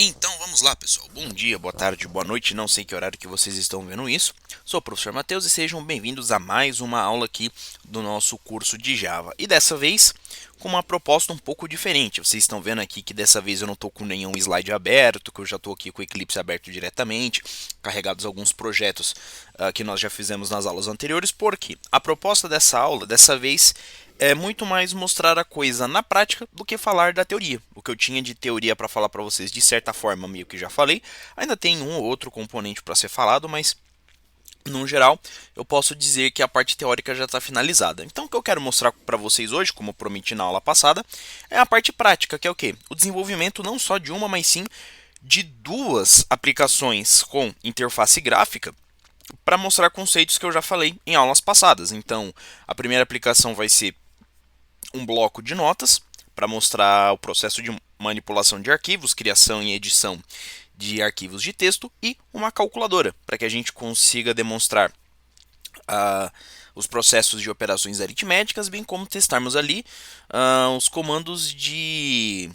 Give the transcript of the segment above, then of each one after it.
Então vamos lá, pessoal. Bom dia, boa tarde, boa noite. Não sei que horário que vocês estão vendo isso. Sou o professor Matheus e sejam bem-vindos a mais uma aula aqui do nosso curso de Java. E dessa vez com uma proposta um pouco diferente. Vocês estão vendo aqui que dessa vez eu não estou com nenhum slide aberto, que eu já estou aqui com o Eclipse aberto diretamente, carregados alguns projetos que nós já fizemos nas aulas anteriores, porque a proposta dessa aula, dessa vez, é muito mais mostrar a coisa na prática do que falar da teoria. O que eu tinha de teoria para falar para vocês, de certa forma, meio que já falei. Ainda tem um ou outro componente para ser falado, mas no geral, eu posso dizer que a parte teórica já está finalizada. Então, o que eu quero mostrar para vocês hoje, como prometi na aula passada, é a parte prática, que é o quê? O desenvolvimento não só de uma, mas sim de duas aplicações com interface gráfica para mostrar conceitos que eu já falei em aulas passadas. Então, a primeira aplicação vai ser um bloco de notas para mostrar o processo de manipulação de arquivos, criação e edição de arquivos de texto e uma calculadora para que a gente consiga demonstrar os processos de operações aritméticas, bem como testarmos ali os comandos de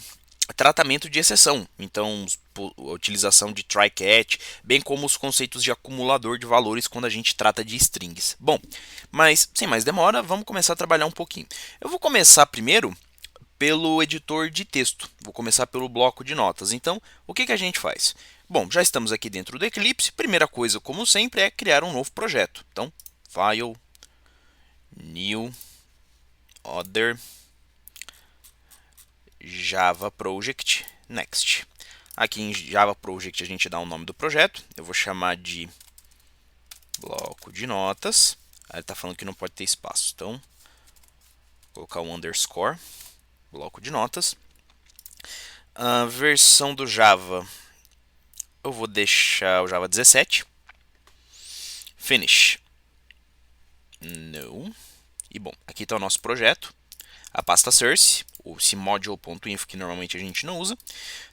tratamento de exceção, então a utilização de try-catch, bem como os conceitos de acumulador de valores quando a gente trata de strings. Bom, mas sem mais demora, vamos começar a trabalhar um pouquinho. Eu vou começar primeiro pelo editor de texto, vou começar pelo bloco de notas. Então, o que a gente faz? Bom, já estamos aqui dentro do Eclipse, primeira coisa, como sempre, é criar um novo projeto. Então, File, New, Other, Java Project, Next. Aqui em Java Project a gente dá o nome do projeto. Eu vou chamar de bloco de notas. Ele está falando que não pode ter espaço. Então, vou colocar um underscore, bloco de notas. A versão do Java, eu vou deixar o Java 17. Finish. No. E bom, aqui está o nosso projeto. A pasta source, ou esse module.inf que normalmente a gente não usa.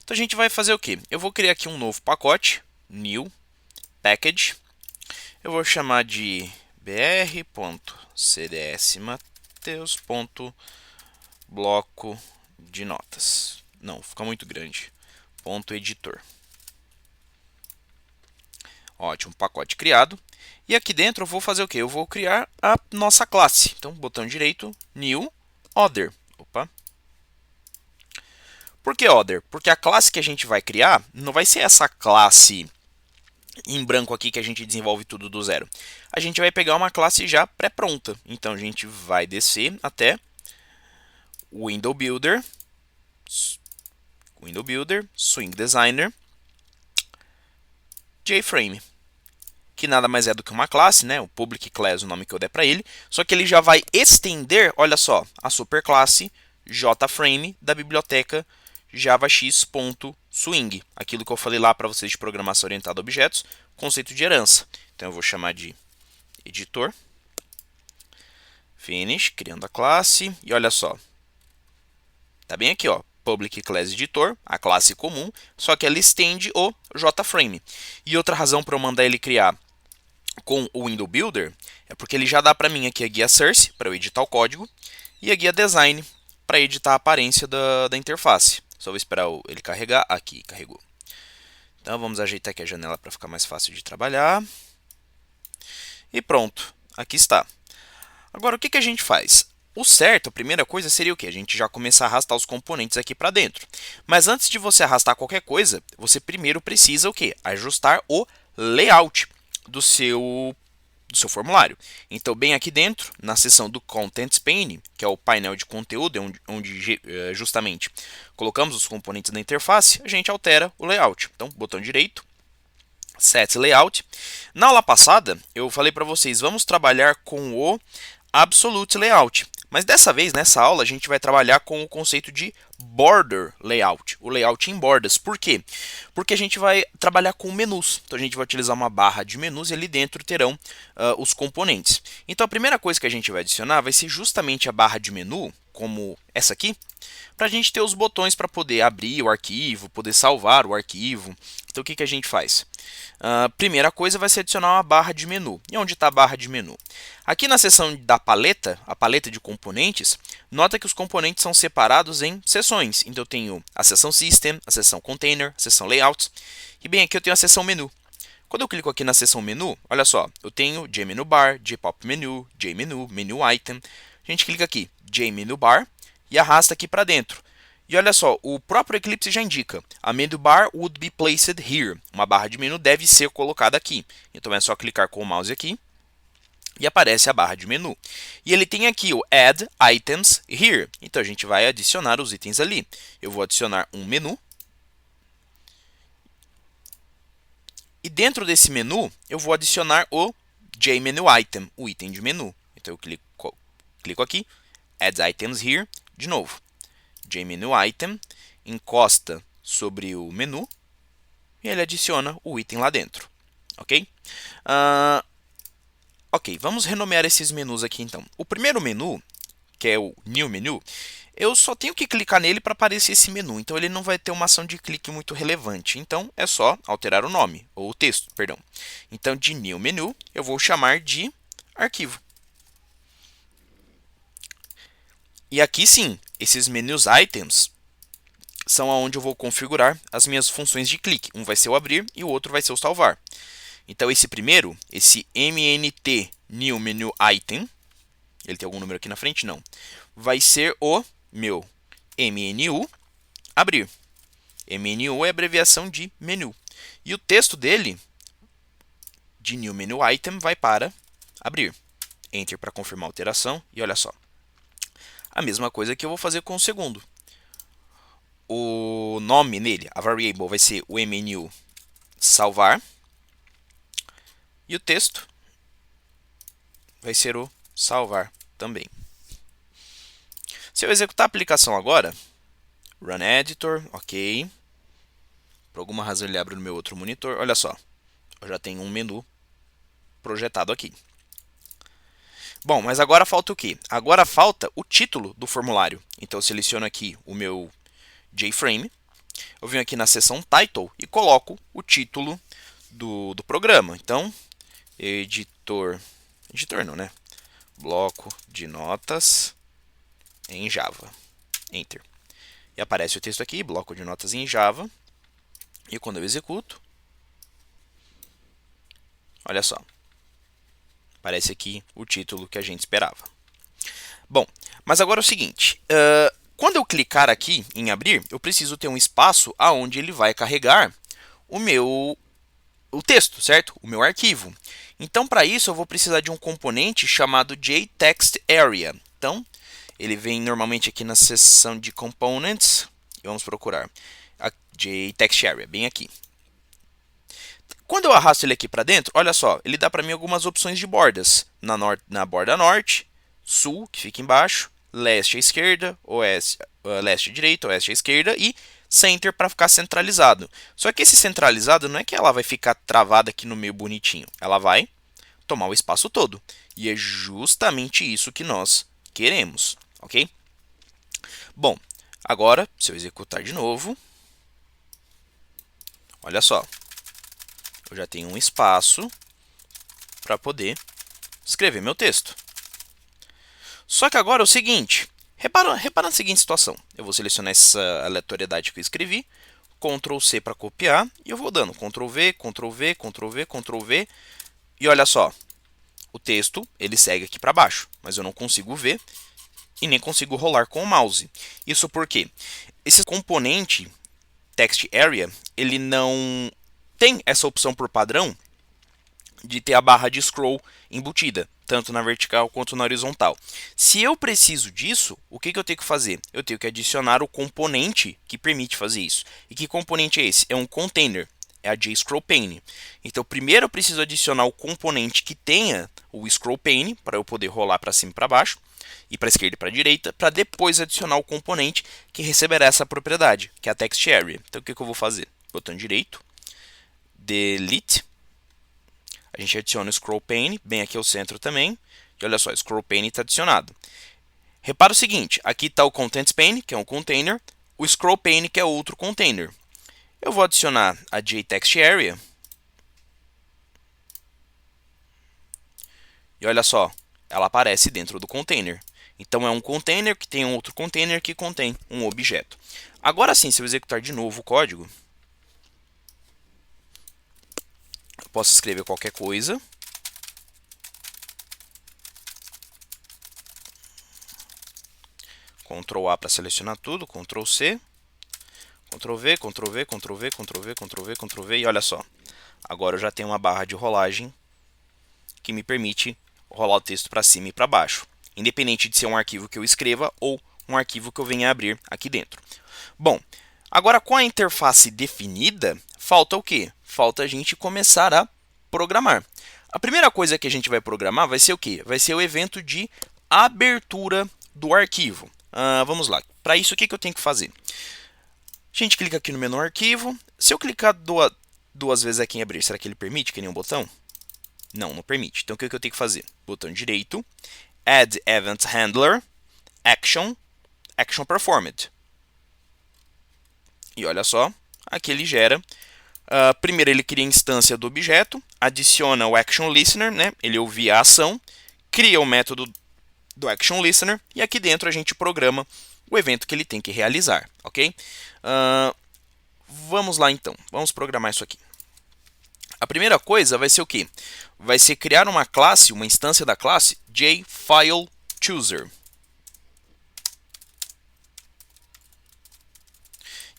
Então a gente vai fazer o que? Eu vou criar aqui um novo pacote, new package. Eu vou chamar de br.cdsmateus.bloco de notas. Não, fica muito grande. Ponto editor. Ótimo, pacote criado. E aqui dentro eu vou fazer o que? Eu vou criar a nossa classe. Então, botão direito, new, other. Opa. Por que other? Porque a classe que a gente vai criar não vai ser essa classe em branco aqui que a gente desenvolve tudo do zero. A gente vai pegar uma classe já pré-pronta. Então a gente vai descer até Window Builder, Swing Designer, JFrame, que nada mais é do que uma classe, né? O public class, o nome que eu der para ele, só que ele já vai estender, olha só, a superclasse JFrame da biblioteca javax.swing, aquilo que eu falei lá para vocês de programação orientada a objetos, conceito de herança. Então eu vou chamar de editor, finish, criando a classe, e olha só, tá bem aqui, ó, public class editor, a classe comum, só que ela estende o JFrame. E outra razão para eu mandar ele criar com o Window Builder é porque ele já dá para mim aqui a guia source, para eu editar o código, e a guia design, para editar a aparência da interface. Só vou esperar ele carregar. Aqui, carregou. Então vamos ajeitar aqui a janela para ficar mais fácil de trabalhar. E pronto, aqui está. Agora o que a gente faz? O certo, a primeira coisa seria o que? A gente já começar a arrastar os componentes aqui para dentro. Mas antes de você arrastar qualquer coisa, você primeiro precisa o quê? Ajustar o layout do seu formulário. Então, bem aqui dentro, na seção do Contents Pane, que é o painel de conteúdo, onde justamente colocamos os componentes da interface, a gente altera o layout. Então, botão direito, Set Layout. Na aula passada, eu falei para vocês, vamos trabalhar com o Absolute Layout. Mas dessa vez, nessa aula, a gente vai trabalhar com o conceito de Border Layout, o layout em bordas. Por quê? Porque a gente vai trabalhar com menus. Então a gente vai utilizar uma barra de menus e ali dentro terão os componentes. Então a primeira coisa que a gente vai adicionar vai ser justamente a barra de menu como essa aqui, para a gente ter os botões para poder abrir o arquivo, poder salvar o arquivo. Então o que a gente faz? Primeira coisa vai ser adicionar uma barra de menu. E onde está a barra de menu? Aqui na seção da paleta, a paleta de componentes, nota que os componentes são separados em seções. Então eu tenho a seção System, a seção Container, a seção Layouts, e bem aqui eu tenho a seção Menu. Quando eu clico aqui na seção Menu, olha só, eu tenho JMenu Bar, JPop Menu, JMenu, Menu Item. A gente clica aqui, JMenu Bar, e arrasta aqui para dentro. E olha só, o próprio Eclipse já indica, a menu bar would be placed here. Uma barra de menu deve ser colocada aqui. Então é só clicar com o mouse aqui e aparece a barra de menu. E ele tem aqui o Add Items Here. Então a gente vai adicionar os itens ali. Eu vou adicionar um menu. E dentro desse menu, eu vou adicionar o JMenu Item, o item de menu. Então eu clico aqui, Add Items Here, de novo. JMenu Item, encosta sobre o menu e ele adiciona o item lá dentro, ok? Ok, vamos renomear esses menus aqui então. O primeiro menu, que é o New Menu, eu só tenho que clicar nele para aparecer esse menu, então ele não vai ter uma ação de clique muito relevante. Então é só alterar o nome, ou o texto, perdão. Então de New Menu eu vou chamar de arquivo. E aqui sim, esses menus items são onde eu vou configurar as minhas funções de clique. Um vai ser o abrir e o outro vai ser o salvar. Então esse primeiro, esse MNT New Menu Item, ele tem algum número aqui na frente? Não. Vai ser o meu MNU abrir. MNU é a abreviação de menu. E o texto dele, de New Menu Item, vai para abrir. Enter para confirmar a alteração e olha só. A mesma coisa que eu vou fazer com o segundo. O nome nele, a variable, vai ser o MNU salvar. E o texto vai ser o salvar também. Se eu executar a aplicação agora, Run Editor, ok. Por alguma razão ele abre no meu outro monitor. Olha só, eu já tenho um menu projetado aqui. Bom, mas agora falta o quê? Agora falta o título do formulário. Então eu seleciono aqui o meu JFrame. Eu venho aqui na seção Title e coloco o título do programa. Então, editor não, né? Bloco de notas em Java. Enter. E aparece o texto aqui, bloco de notas em Java. E quando eu executo, olha só. Aparece aqui o título que a gente esperava. Bom, mas agora é o seguinte. Quando eu clicar aqui em abrir, eu preciso ter um espaço aonde ele vai carregar o texto, certo? O meu arquivo. Então, para isso, eu vou precisar de um componente chamado JTextArea. Então, ele vem normalmente aqui na seção de Components. E vamos procurar a JTextArea, bem aqui. Quando eu arrasto ele aqui para dentro, olha só, ele dá para mim algumas opções de bordas. Na borda norte, sul, que fica embaixo, leste à esquerda, oeste, leste à direita, oeste à esquerda e center para ficar centralizado. Só que esse centralizado não é que ela vai ficar travada aqui no meio bonitinho. Ela vai tomar o espaço todo. E é justamente isso que nós queremos, ok? Bom, agora, se eu executar de novo, olha só. Eu já tenho um espaço para poder escrever meu texto. Só que agora é o seguinte, repara na seguinte situação. Eu vou selecionar essa aleatoriedade que eu escrevi, Ctrl C para copiar, e eu vou dando Ctrl V, Ctrl V, Ctrl V, Ctrl V, e olha só, o texto ele segue aqui para baixo, mas eu não consigo ver e nem consigo rolar com o mouse. Isso porque esse componente TextArea, ele não tem essa opção por padrão de ter a barra de scroll embutida, tanto na vertical quanto na horizontal. Se eu preciso disso, o que eu tenho que fazer? Eu tenho que adicionar o componente que permite fazer isso. E que componente é esse? É um container, é a JScrollPane. Então, primeiro eu preciso adicionar o componente que tenha o scrollPane, para eu poder rolar para cima e para baixo, e para a esquerda e para a direita, para depois adicionar o componente que receberá essa propriedade, que é a TextArea. Então, o que eu vou fazer? Botão direito, Delete. A gente adiciona o scrollPane, bem aqui ao centro também. E olha só, o scrollPane está adicionado. Repara o seguinte, aqui está o Contents Pane, que é um container, o Scroll Pane, que é outro container. Eu vou adicionar a JTextArea. E olha só, ela aparece dentro do container. Então é um container que tem um outro container que contém um objeto. Agora sim, se eu executar de novo o código, eu posso escrever qualquer coisa. Ctrl A para selecionar tudo, Ctrl C, Ctrl V, Ctrl V, Ctrl V, Ctrl V, Ctrl V, Ctrl V, e olha só. Agora eu já tenho uma barra de rolagem que me permite rolar o texto para cima e para baixo, independente de ser um arquivo que eu escreva ou um arquivo que eu venha abrir aqui dentro. Bom, agora com a interface definida, falta o quê? Falta a gente começar a programar. A primeira coisa que a gente vai programar vai ser o quê? Vai ser o evento de abertura do arquivo. Vamos lá. Para isso, o que eu tenho que fazer? A gente clica aqui no menu arquivo. Se eu clicar duas vezes aqui em abrir, será que ele permite que nem um botão? Não, não permite. Então o que eu tenho que fazer? Botão direito, Add Event Handler, Action, Action Performed. E olha só, aqui ele gera. Primeiro ele cria a instância do objeto, adiciona o Action Listener, né? Ele ouvia a ação, cria o método do Action Listener e aqui dentro a gente programa o evento que ele tem que realizar, ok? Vamos lá então, vamos programar isso aqui. A primeira coisa vai ser o quê? Vai ser criar uma classe, uma instância da classe JFileChooser.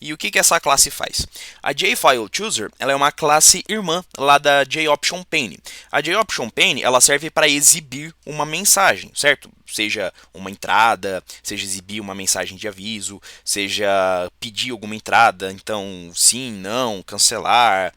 E o que essa classe faz? A JFileChooser ela é uma classe irmã lá da JOptionPane. A JOptionPane ela serve para exibir uma mensagem, certo? Seja uma entrada, seja exibir uma mensagem de aviso, seja pedir alguma entrada, então sim, não, cancelar,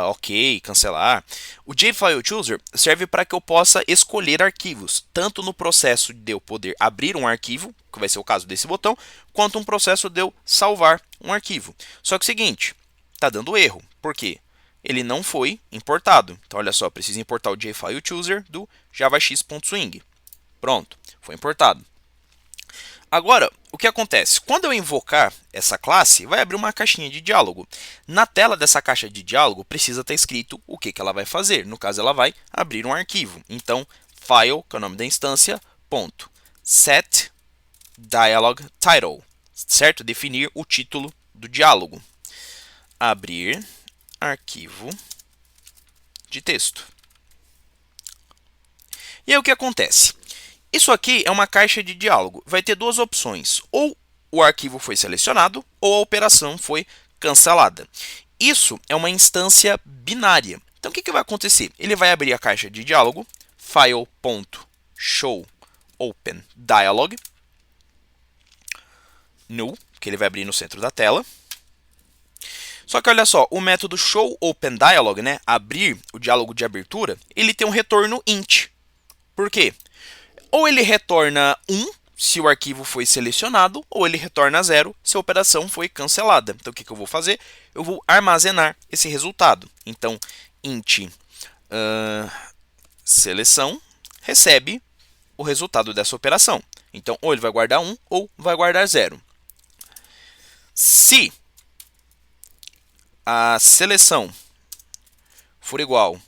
ok, cancelar. O JFileChooser serve para que eu possa escolher arquivos, tanto no processo de eu poder abrir um arquivo, que vai ser o caso desse botão, quanto um processo de eu salvar um arquivo. Só que é o seguinte, está dando erro. Por quê? Ele não foi importado. Então, olha só, preciso importar o JFileChooser do javax.swing. Pronto, foi importado. Agora, o que acontece? Quando eu invocar essa classe, vai abrir uma caixinha de diálogo. Na tela dessa caixa de diálogo, precisa estar escrito o que ela vai fazer. No caso, ela vai abrir um arquivo. Então, file, que é o nome da instância, ponto, set dialog title, certo? Definir o título do diálogo. Abrir arquivo de texto. E aí o que acontece? Isso aqui é uma caixa de diálogo. Vai ter duas opções. Ou o arquivo foi selecionado, ou a operação foi cancelada. Isso é uma instância binária. Então, o que vai acontecer? Ele vai abrir a caixa de diálogo, file.showOpenDialog, null, que ele vai abrir no centro da tela. Só que olha só, o método showOpenDialog, né, abrir o diálogo de abertura, ele tem um retorno int. Por quê? Ou ele retorna 1 se o arquivo foi selecionado, ou ele retorna 0 se a operação foi cancelada. Então, o que eu vou fazer? Eu vou armazenar esse resultado. Então, int seleção recebe o resultado dessa operação. Então, ou ele vai guardar 1 ou vai guardar 0. Se a seleção for igual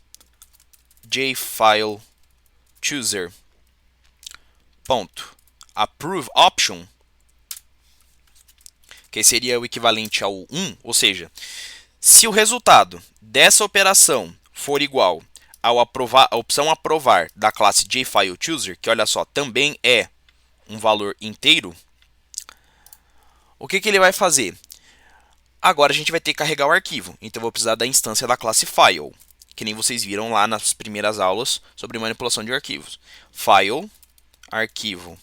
JFileChooser approve option, que seria o equivalente ao 1, ou seja, se o resultado dessa operação for igual ao a opção aprovar da classe JFileChooser, que olha só, também é um valor inteiro, o que ele vai fazer? Agora a gente vai ter que carregar o arquivo, então eu vou precisar da instância da classe file, que nem vocês viram lá nas primeiras aulas sobre manipulação de arquivos. File, arquivo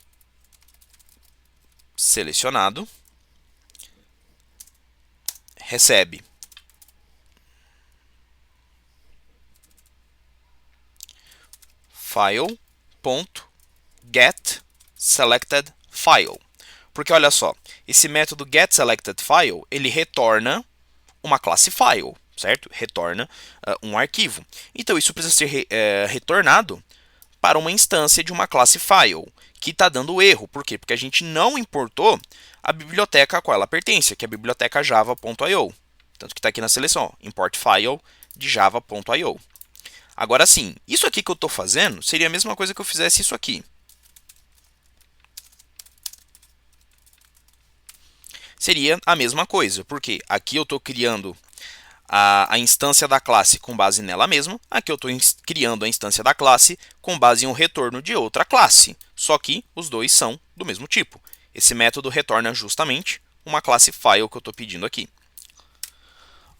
selecionado, recebe file.getSelectedFile. Porque olha só, esse método getSelectedFile, ele retorna uma classe file, certo? Retorna um arquivo. Então isso precisa ser retornado para uma instância de uma classe file, que está dando erro. Por quê? Porque a gente não importou a biblioteca a qual ela pertence, que é a biblioteca java.io. Tanto que está aqui na seleção, ó, import file de java.io. Agora sim, isso aqui que eu estou fazendo seria a mesma coisa que eu fizesse isso aqui. Seria a mesma coisa, porque aqui eu estou criando a instância da classe com base nela mesma, aqui eu estou criando a instância da classe com base em um retorno de outra classe, só que os dois são do mesmo tipo. Esse método retorna justamente uma classe file que eu estou pedindo aqui.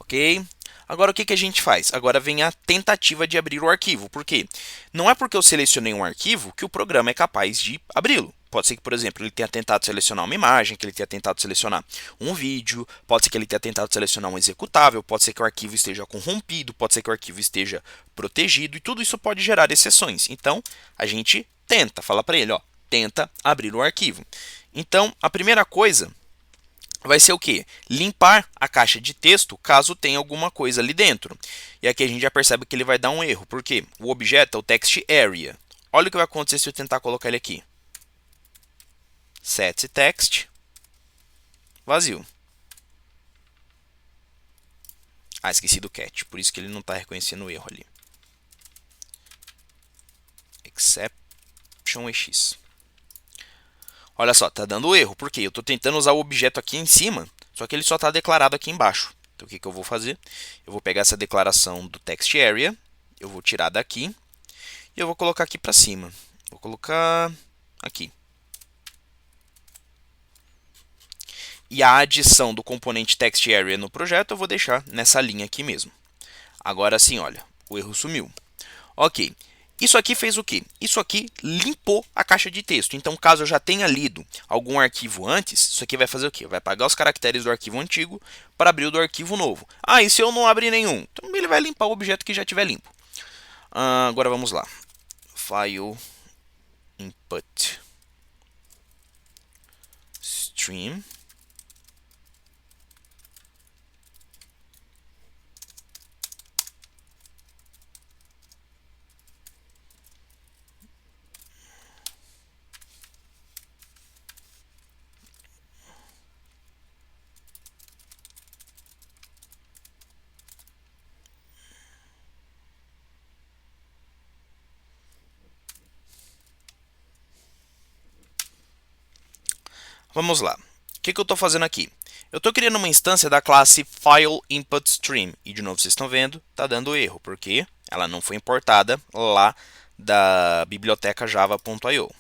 Ok? Agora o que a gente faz? Agora vem a tentativa de abrir o arquivo. Por quê? Não é porque eu selecionei um arquivo que o programa é capaz de abri-lo. Pode ser que, por exemplo, ele tenha tentado selecionar uma imagem, que ele tenha tentado selecionar um vídeo, pode ser que ele tenha tentado selecionar um executável, pode ser que o arquivo esteja corrompido, pode ser que o arquivo esteja protegido, e tudo isso pode gerar exceções. Então, a gente tenta, fala para ele, ó, tenta abrir o arquivo. Então, a primeira coisa vai ser o quê? Limpar a caixa de texto caso tenha alguma coisa ali dentro. E aqui a gente já percebe que ele vai dar um erro, porque o objeto é o text area. Olha o que vai acontecer se eu tentar colocar ele aqui. Set text vazio. Ah, esqueci do cat, por isso que ele não está reconhecendo o erro ali. Exception EX. Olha só, está dando erro, porque eu estou tentando usar o objeto aqui em cima, só que ele só está declarado aqui embaixo. Então o que eu vou fazer? Eu vou pegar essa declaração do text area, eu vou tirar daqui e eu vou colocar aqui para cima. Vou colocar aqui. E a adição do componente text area no projeto eu vou deixar nessa linha aqui mesmo. Agora sim, olha, o erro sumiu. Ok, isso aqui fez o quê? Isso aqui limpou a caixa de texto. Então, caso eu já tenha lido algum arquivo antes, isso aqui vai fazer o quê? Vai apagar os caracteres do arquivo antigo para abrir o do arquivo novo. Ah, e se eu não abrir nenhum? Então, ele vai limpar o objeto que já tiver limpo. Agora vamos lá. File input stream. Vamos lá. O que eu estou fazendo aqui? Eu estou criando uma instância da classe FileInputStream. E de novo, vocês estão vendo, está dando erro, porque ela não foi importada lá da biblioteca java.io.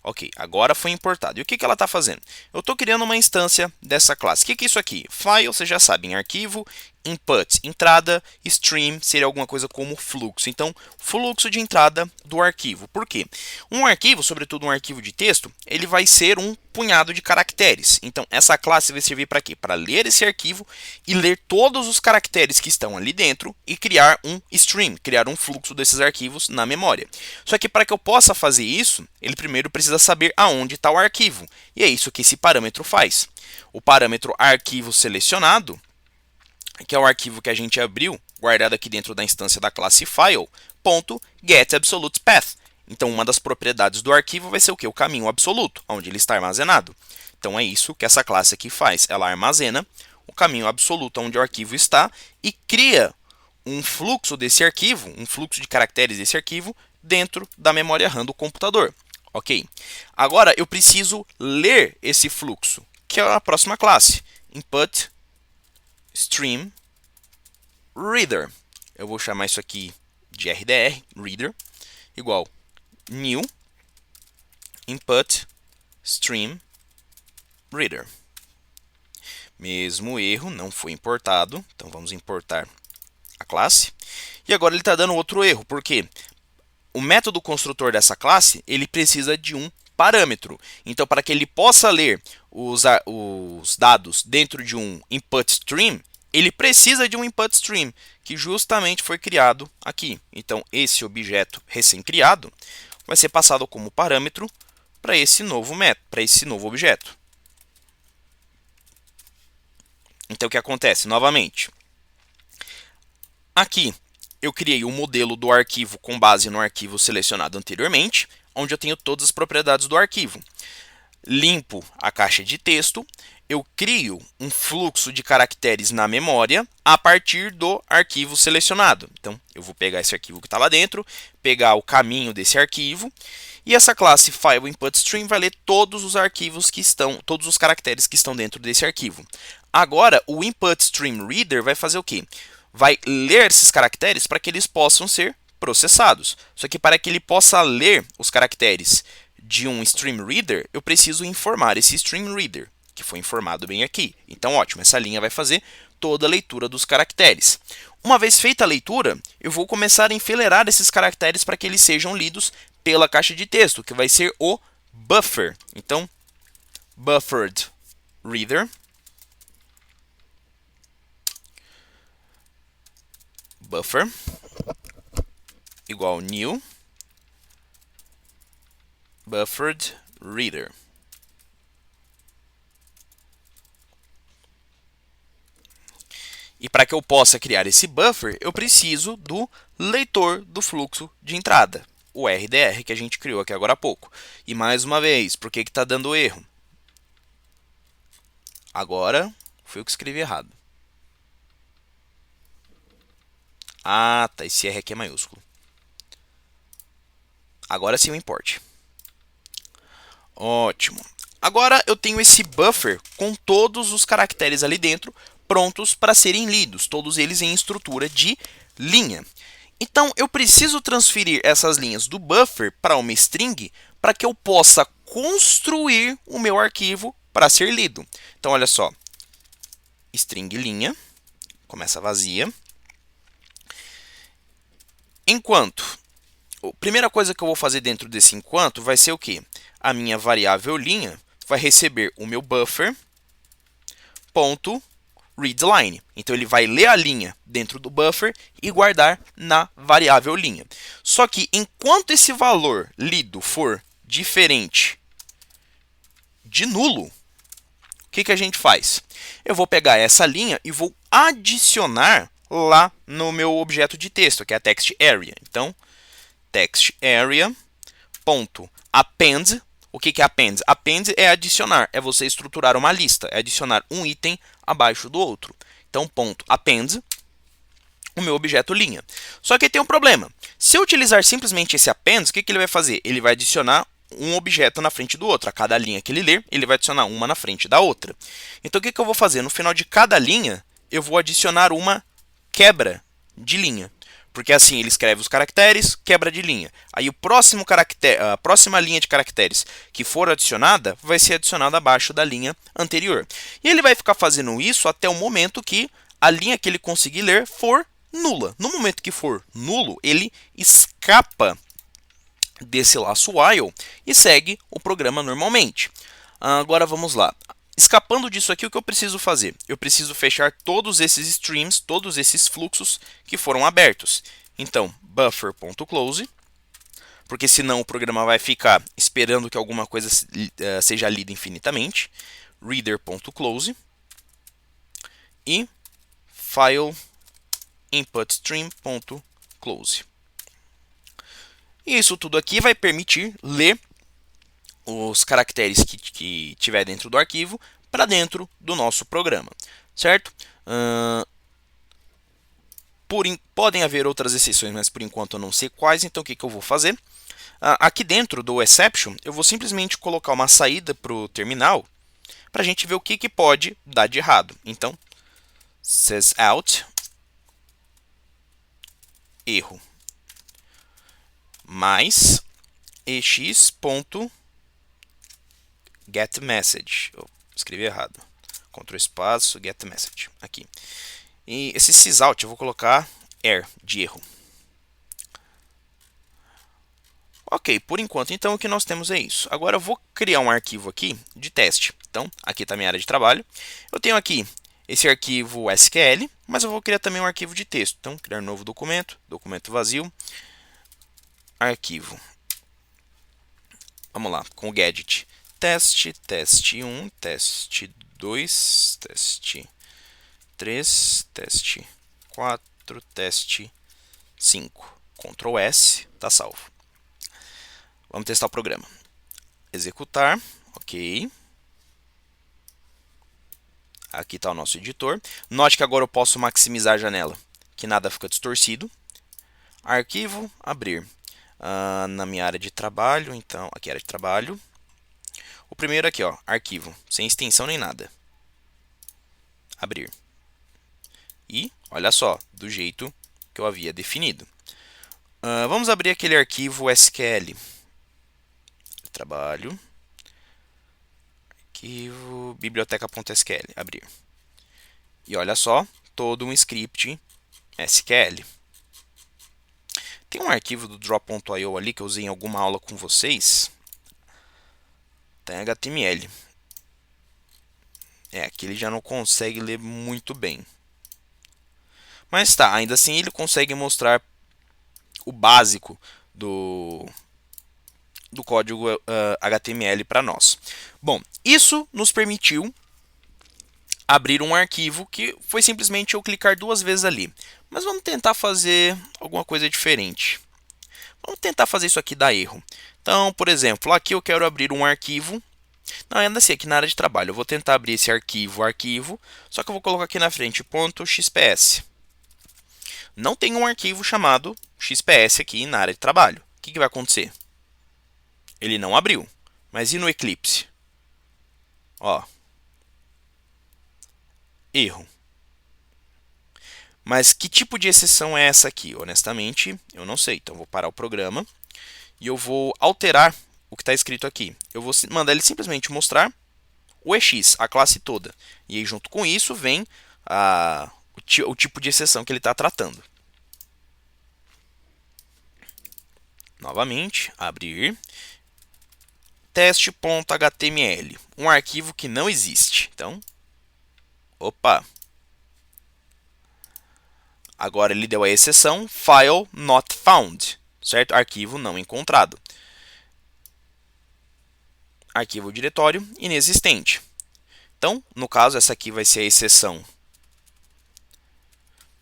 Ok, agora foi importado. E o que ela está fazendo? Eu estou criando uma instância dessa classe. O que é isso aqui? File, vocês já sabem, arquivo, input, entrada, stream seria alguma coisa como fluxo. Então, fluxo de entrada do arquivo. Por quê? Um arquivo, sobretudo um arquivo de texto, ele vai ser um punhado de caracteres. Então, essa classe vai servir para quê? Para ler esse arquivo e ler todos os caracteres que estão ali dentro e criar um stream, criar um fluxo desses arquivos na memória. Só que para que eu possa fazer isso, ele primeiro precisa saber aonde está o arquivo. E é isso que esse parâmetro faz. O parâmetro arquivo selecionado, que é o arquivo que a gente abriu, guardado aqui dentro da instância da classe file, .getAbsolutePath. Então, uma das propriedades do arquivo vai ser o quê? O caminho absoluto, onde ele está armazenado. Então, é isso que essa classe aqui faz. Ela armazena o caminho absoluto onde o arquivo está e cria um fluxo desse arquivo, um fluxo de caracteres desse arquivo, dentro da memória RAM do computador. Ok? Agora, eu preciso ler esse fluxo, que é a próxima classe. Input stream reader. Eu vou chamar isso aqui de RDR, reader, igual new input stream reader. Mesmo erro, não foi importado. Então vamos importar a classe. E agora ele está dando outro erro, porque o método construtor dessa classe ele precisa de um parâmetro. Então, para que ele possa ler os dados dentro de um input stream, ele precisa de um input stream, que justamente foi criado aqui. Então, esse objeto recém-criado vai ser passado como parâmetro para esse novo método, para esse novo objeto. Então, o que acontece? Novamente, aqui eu criei um modelo do arquivo com base no arquivo selecionado anteriormente, onde eu tenho todas as propriedades do arquivo. Limpo a caixa de texto, eu crio um fluxo de caracteres na memória a partir do arquivo selecionado. Então, eu vou pegar esse arquivo que está lá dentro, pegar o caminho desse arquivo, e essa classe FileInputStream vai ler todos os arquivos que estão, todos os caracteres que estão dentro desse arquivo. Agora, o InputStreamReader vai fazer o quê? Vai ler esses caracteres para que eles possam ser processados. Só que para que ele possa ler os caracteres de um stream reader, eu preciso informar esse stream reader, que foi informado bem aqui. Então, ótimo, essa linha vai fazer toda a leitura dos caracteres. Uma vez feita a leitura, eu vou começar a enfileirar esses caracteres para que eles sejam lidos pela caixa de texto, que vai ser o buffer. Então, buffered reader, buffer, igual new, buffered reader. E para que eu possa criar esse buffer, eu preciso do leitor do fluxo de entrada, o RDR que a gente criou aqui agora há pouco. E mais uma vez, por que está dando erro? Agora, foi eu que escrevi errado. Ah, tá, esse R aqui é maiúsculo. Agora sim o import. Ótimo. Agora eu tenho esse buffer com todos os caracteres ali dentro prontos para serem lidos, todos eles em estrutura de linha. Então eu preciso transferir essas linhas do buffer para uma string para que eu possa construir o meu arquivo para ser lido. Então olha só, string linha, começa vazia. Enquanto, a primeira coisa que eu vou fazer dentro desse enquanto vai ser o quê? A minha variável linha vai receber o meu buffer ponto readLine. Então ele vai ler a linha dentro do buffer e guardar na variável linha. Só que enquanto esse valor lido for diferente de nulo, o que a gente faz? Eu vou pegar essa linha e vou adicionar lá no meu objeto de texto, que é a TextArea. Então, TextArea.append. O que é append? Append é adicionar, é você estruturar uma lista, é adicionar um item abaixo do outro. Então, .append, o meu objeto linha. Só que tem um problema. Se eu utilizar simplesmente esse append, o que ele vai fazer? Ele vai adicionar um objeto na frente do outro. A cada linha que ele ler, ele vai adicionar uma na frente da outra. Então, o que eu vou fazer? No final de cada linha, eu vou adicionar uma quebra de linha. Porque assim ele escreve os caracteres, quebra de linha. Aí o próximo caractere, a próxima linha de caracteres que for adicionada, vai ser adicionada abaixo da linha anterior. E ele vai ficar fazendo isso até o momento que a linha que ele conseguir ler for nula. No momento que for nulo, ele escapa desse laço while e segue o programa normalmente. Agora vamos lá. Escapando disso aqui, o que eu preciso fazer? Eu preciso fechar todos esses streams, todos esses fluxos que foram abertos. Então, buffer.close, porque senão o programa vai ficar esperando que alguma coisa seja lida infinitamente. Reader.close e FileInputStream.close. E isso tudo aqui vai permitir ler os caracteres que tiver dentro do arquivo para dentro do nosso programa, certo? Podem haver outras exceções, mas por enquanto eu não sei quais, então o que eu vou fazer? Aqui dentro do exception, eu vou simplesmente colocar uma saída para o terminal para a gente ver o que pode dar de errado. Então, says out, erro, mais ex.getMessage. Eu escrevi errado. Ctrl espaço, getMessage. Aqui. E esse sysout eu vou colocar error, de erro. Ok, por enquanto, então, o que nós temos é isso. Agora eu vou criar um arquivo aqui de teste. Então, aqui está a minha área de trabalho. Eu tenho aqui esse arquivo SQL, mas eu vou criar também um arquivo de texto. Então, criar um novo documento, documento vazio, arquivo. Vamos lá, com o gadget. Teste, teste 1, teste 2, teste 3, teste 4, teste 5. Ctrl S, está salvo. Vamos testar o programa. Executar, ok. Aqui está o nosso editor. Note que agora eu posso maximizar a janela, que nada fica distorcido. Arquivo, abrir. Na minha área de trabalho, então, aqui é área de trabalho. O primeiro aqui, ó, arquivo, sem extensão nem nada. Abrir. E, olha só, do jeito que eu havia definido. Vamos abrir aquele arquivo SQL. Trabalho. Arquivo, biblioteca.sql. Abrir. E olha só, todo um script SQL. Tem um arquivo do drop.io ali que eu usei em alguma aula com vocês. Tem HTML. Aqui ele já não consegue ler muito bem. Mas tá, ainda assim ele consegue mostrar o básico do código HTML para nós. Bom, isso nos permitiu abrir um arquivo que foi simplesmente eu clicar 2 vezes ali. Mas vamos tentar fazer alguma coisa diferente. Vamos tentar fazer isso aqui dar erro. Então, por exemplo, aqui eu quero abrir um arquivo. Não, ainda assim, aqui na área de trabalho. Eu vou tentar abrir esse arquivo, só que eu vou colocar aqui na frente .xps. Não tem um arquivo chamado XPS aqui na área de trabalho. O que vai acontecer? Ele não abriu. Mas e no Eclipse? Ó. Erro. Mas que tipo de exceção é essa aqui? Honestamente, eu não sei. Então, eu vou parar o programa e eu vou alterar o que está escrito aqui. Eu vou mandar ele simplesmente mostrar o EX, a classe toda. E aí, junto com isso, vem o tipo de exceção que ele está tratando. Novamente, abrir. Teste.html, um arquivo que não existe. Então, opa. Agora ele deu a exceção file not found, certo? Arquivo não encontrado. Arquivo diretório inexistente. Então, no caso, essa aqui vai ser a exceção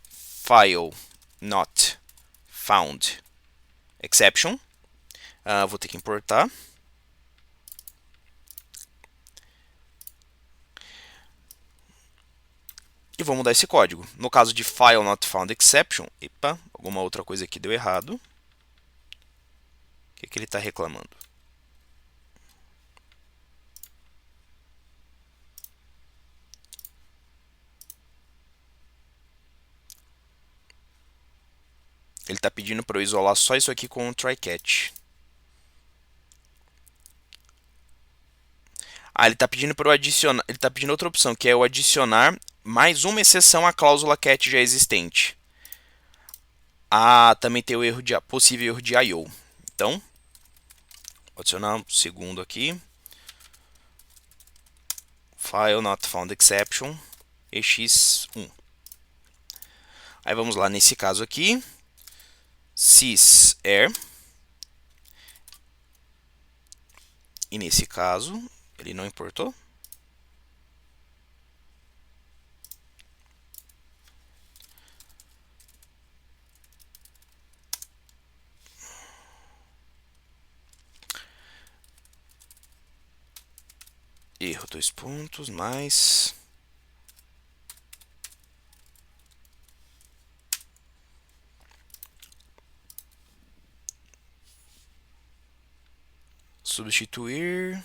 file not found exception. Vou ter que importar. E vou mudar esse código. No caso de file not found exception, epa, alguma outra coisa aqui deu errado. O que ele está reclamando? Ele está pedindo para eu isolar só isso aqui com o try catch. Ele está pedindo para eu adicionar. Ele está pedindo outra opção, que é eu adicionar mais uma exceção à cláusula cat já existente. Também tem o erro de possível erro de I/O. Então, vou adicionar um segundo aqui. File not found exception ex1. Aí vamos lá nesse caso aqui. Sys_err. E nesse caso, ele não importou. Erro, 2 pontos, mais... Substituir...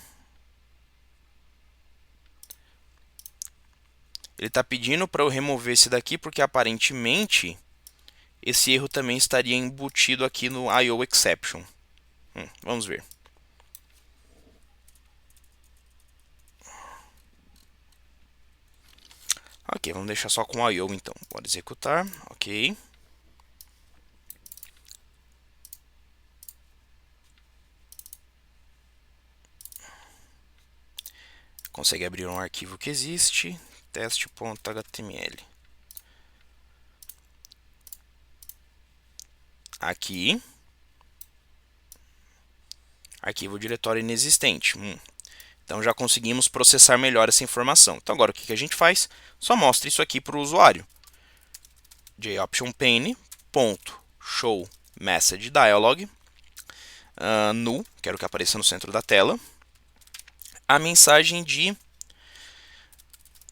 Ele está pedindo para eu remover esse daqui, porque aparentemente esse erro também estaria embutido aqui no I/O exception. Vamos ver. Ok, vamos deixar só com I/O então. Pode executar, ok. Consegue abrir um arquivo que existe, teste.html. Aqui, arquivo diretório inexistente. Então já conseguimos processar melhor essa informação. Então agora o que a gente faz? Só mostra isso aqui para o usuário. JOptionPane, show message dialog, null, quero que apareça no centro da tela, a mensagem de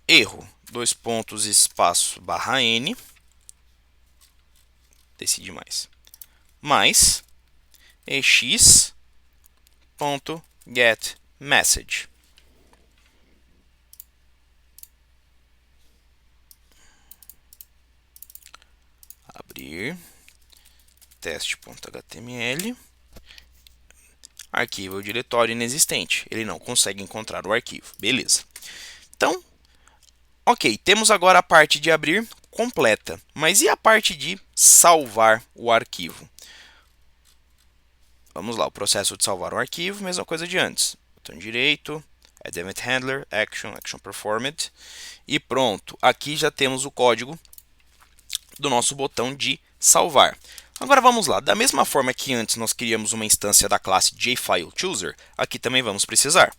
erro, dois pontos, espaço, barra n, decide mais ex.getMessage. Abrir teste.html, arquivo ou diretório inexistente. Ele não consegue encontrar o arquivo. Beleza. Então, ok, temos agora a parte de abrir completa. Mas e a parte de salvar o arquivo? Vamos lá, o processo de salvar um arquivo, mesma coisa de antes. Botão direito, Add Event Handler, Action Performed. E pronto, aqui já temos o código do nosso botão de salvar. Agora vamos lá, da mesma forma que antes nós criamos uma instância da classe JFileChooser, aqui também vamos precisar.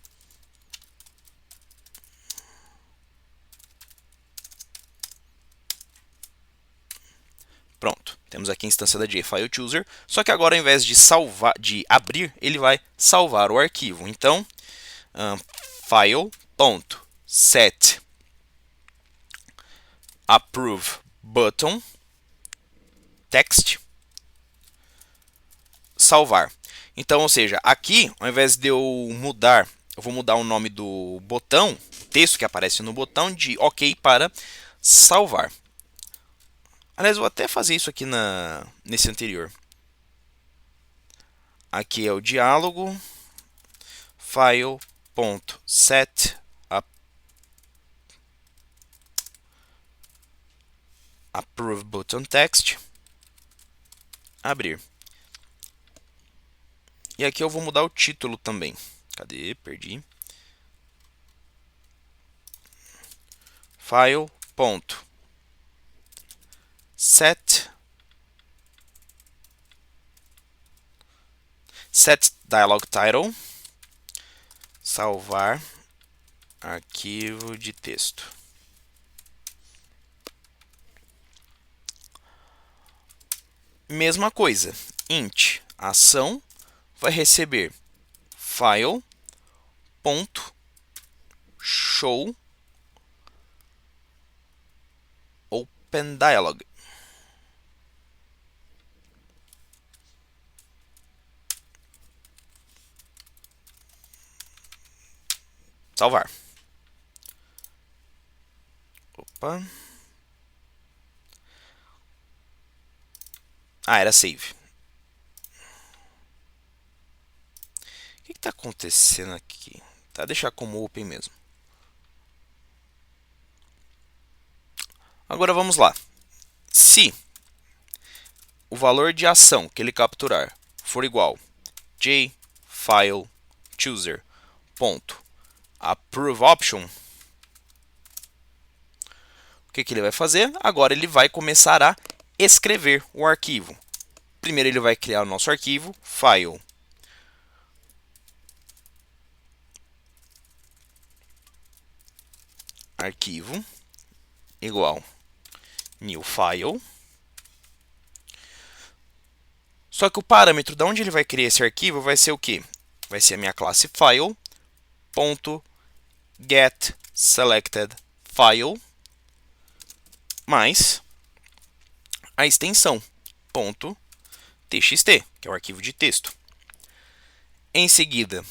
Pronto, temos aqui a instância da JFileChooser, só que agora ao invés de abrir, ele vai salvar o arquivo. Então, file.set approve button text salvar. Então, ou seja, aqui, ao invés de eu mudar, eu vou mudar o nome do botão, o texto que aparece no botão, de OK para salvar. Aliás, eu vou até fazer isso aqui nesse anterior. Aqui é o diálogo, file.set approve button text, abrir. E aqui eu vou mudar o título também. Cadê? Perdi. File.set dialog title, salvar arquivo de texto. Mesma coisa, int ação vai receber file.show open dialog. Salvar. Opa. Era save. O que está acontecendo aqui? Tá, deixar como open mesmo. Agora vamos lá. Se o valor de ação que ele capturar for igual jFileChooser.approveOption, o que ele vai fazer? Agora ele vai começar a escrever o arquivo. Primeiro ele vai criar o nosso arquivo, file arquivo igual new file. Só que o parâmetro de onde ele vai criar esse arquivo vai ser o quê? Vai ser a minha classe file.getSelectedFile mais a extensão .txt, que é o arquivo de texto. Em seguida,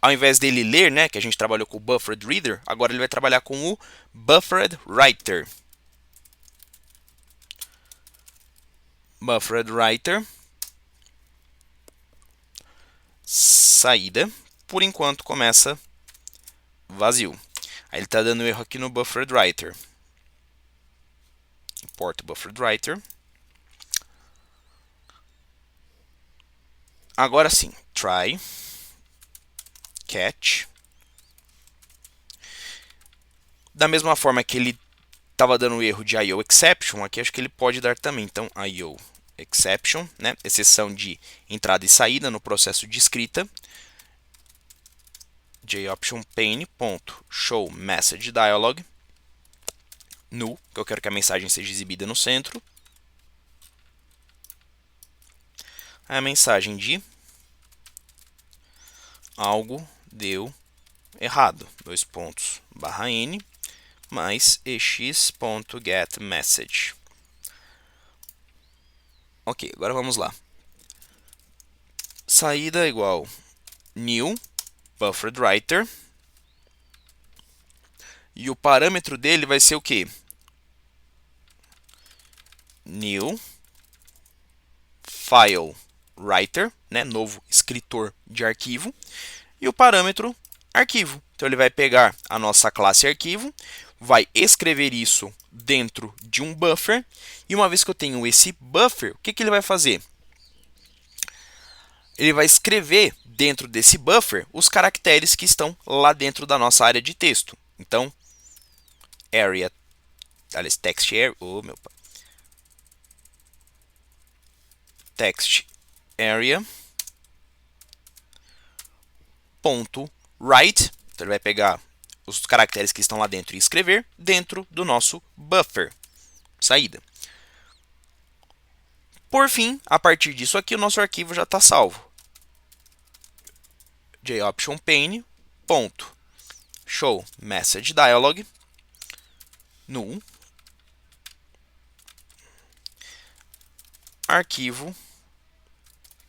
ao invés dele ler, né, que a gente trabalhou com o Buffered Reader, agora ele vai trabalhar com o Buffered Writer. Buffered Writer, saída, por enquanto começa vazio. Aí ele está dando erro aqui no Buffered Writer. Importa o Buffered Writer. Agora sim, try, catch. Da mesma forma que ele estava dando erro de IO exception, aqui acho que ele pode dar também. Então, IO exception, né? Exceção de entrada e saída no processo de escrita. JOptionPane.show message dialog null, que eu quero que a mensagem seja exibida no centro. a mensagem de algo deu errado, dois pontos, barra n, mais ex.getMessage. Ok, agora vamos lá. Saída igual new bufferedWriter. E o parâmetro dele vai ser o quê? New file writer, né? Novo escritor de arquivo. E o parâmetro arquivo. Então ele vai pegar a nossa classe arquivo, vai escrever isso dentro de um buffer. E uma vez que eu tenho esse buffer, o que ele vai fazer? Ele vai escrever dentro desse buffer os caracteres que estão lá dentro da nossa área de texto. Então, area, aliás, text area, meu pai. Text area ponto write, então ele vai pegar os caracteres que estão lá dentro e escrever dentro do nosso buffer, saída. Por fim, a partir disso aqui, o nosso arquivo já está salvo. JOptionPane, ponto, show message dialog, null, arquivo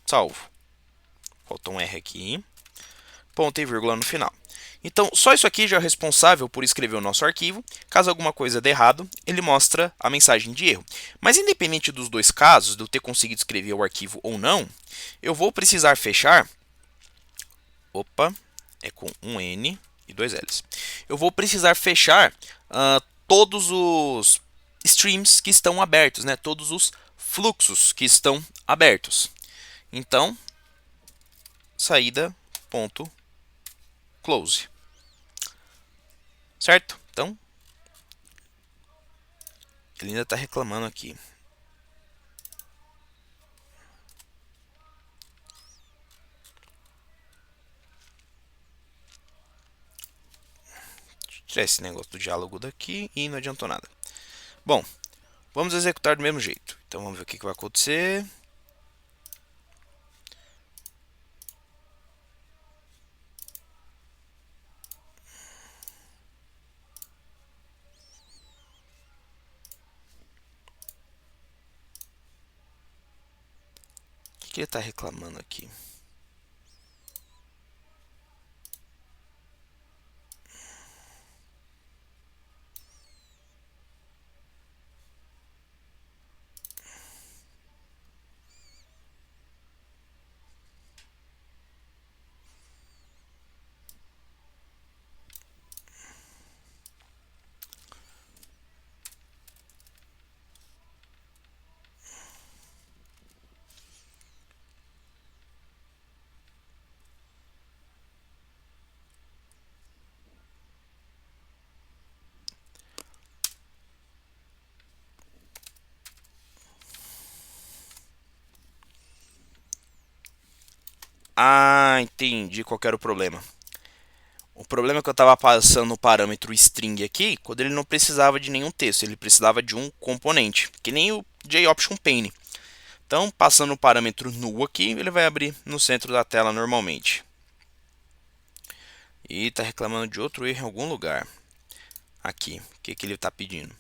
salvo. Falta um R aqui, ponto e vírgula no final. Então, só isso aqui já é responsável por escrever o nosso arquivo. Caso alguma coisa dê errado, ele mostra a mensagem de erro. Mas independente dos dois casos, de eu ter conseguido escrever o arquivo ou não, eu vou precisar fechar... Opa, é com um N e dois L's. Eu vou precisar fechar todos os streams que estão abertos, né? Todos os fluxos que estão abertos. Então, saída.close. Certo? Então, ele ainda está reclamando aqui. Deixa eu tirar esse negócio do diálogo daqui e não adiantou nada. Bom, vamos executar do mesmo jeito. Então, vamos ver o que vai acontecer. O que ele está reclamando aqui? Ah, entendi qual que era o problema. O problema é que eu estava passando o parâmetro string aqui, quando ele não precisava de nenhum texto, ele precisava de um componente, que nem o JOptionPane. Então, passando o parâmetro null aqui, ele vai abrir no centro da tela normalmente. E está reclamando de outro erro em algum lugar. Aqui, o que ele está pedindo?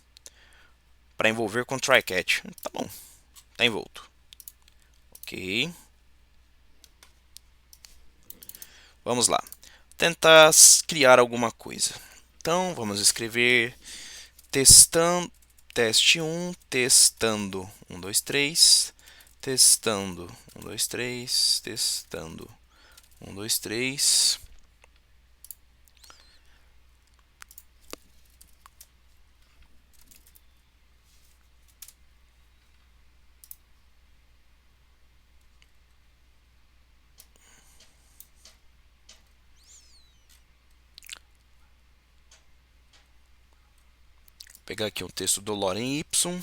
Para envolver com try-catch. Tá bom, está envolto. Ok. Vamos lá. Tentar criar alguma coisa. Então, vamos escrever testando, teste 1, testando 1, 2, 3, testando 1, 2, 3, testando 1, 2, 3. Pegar aqui um texto do Loren Y.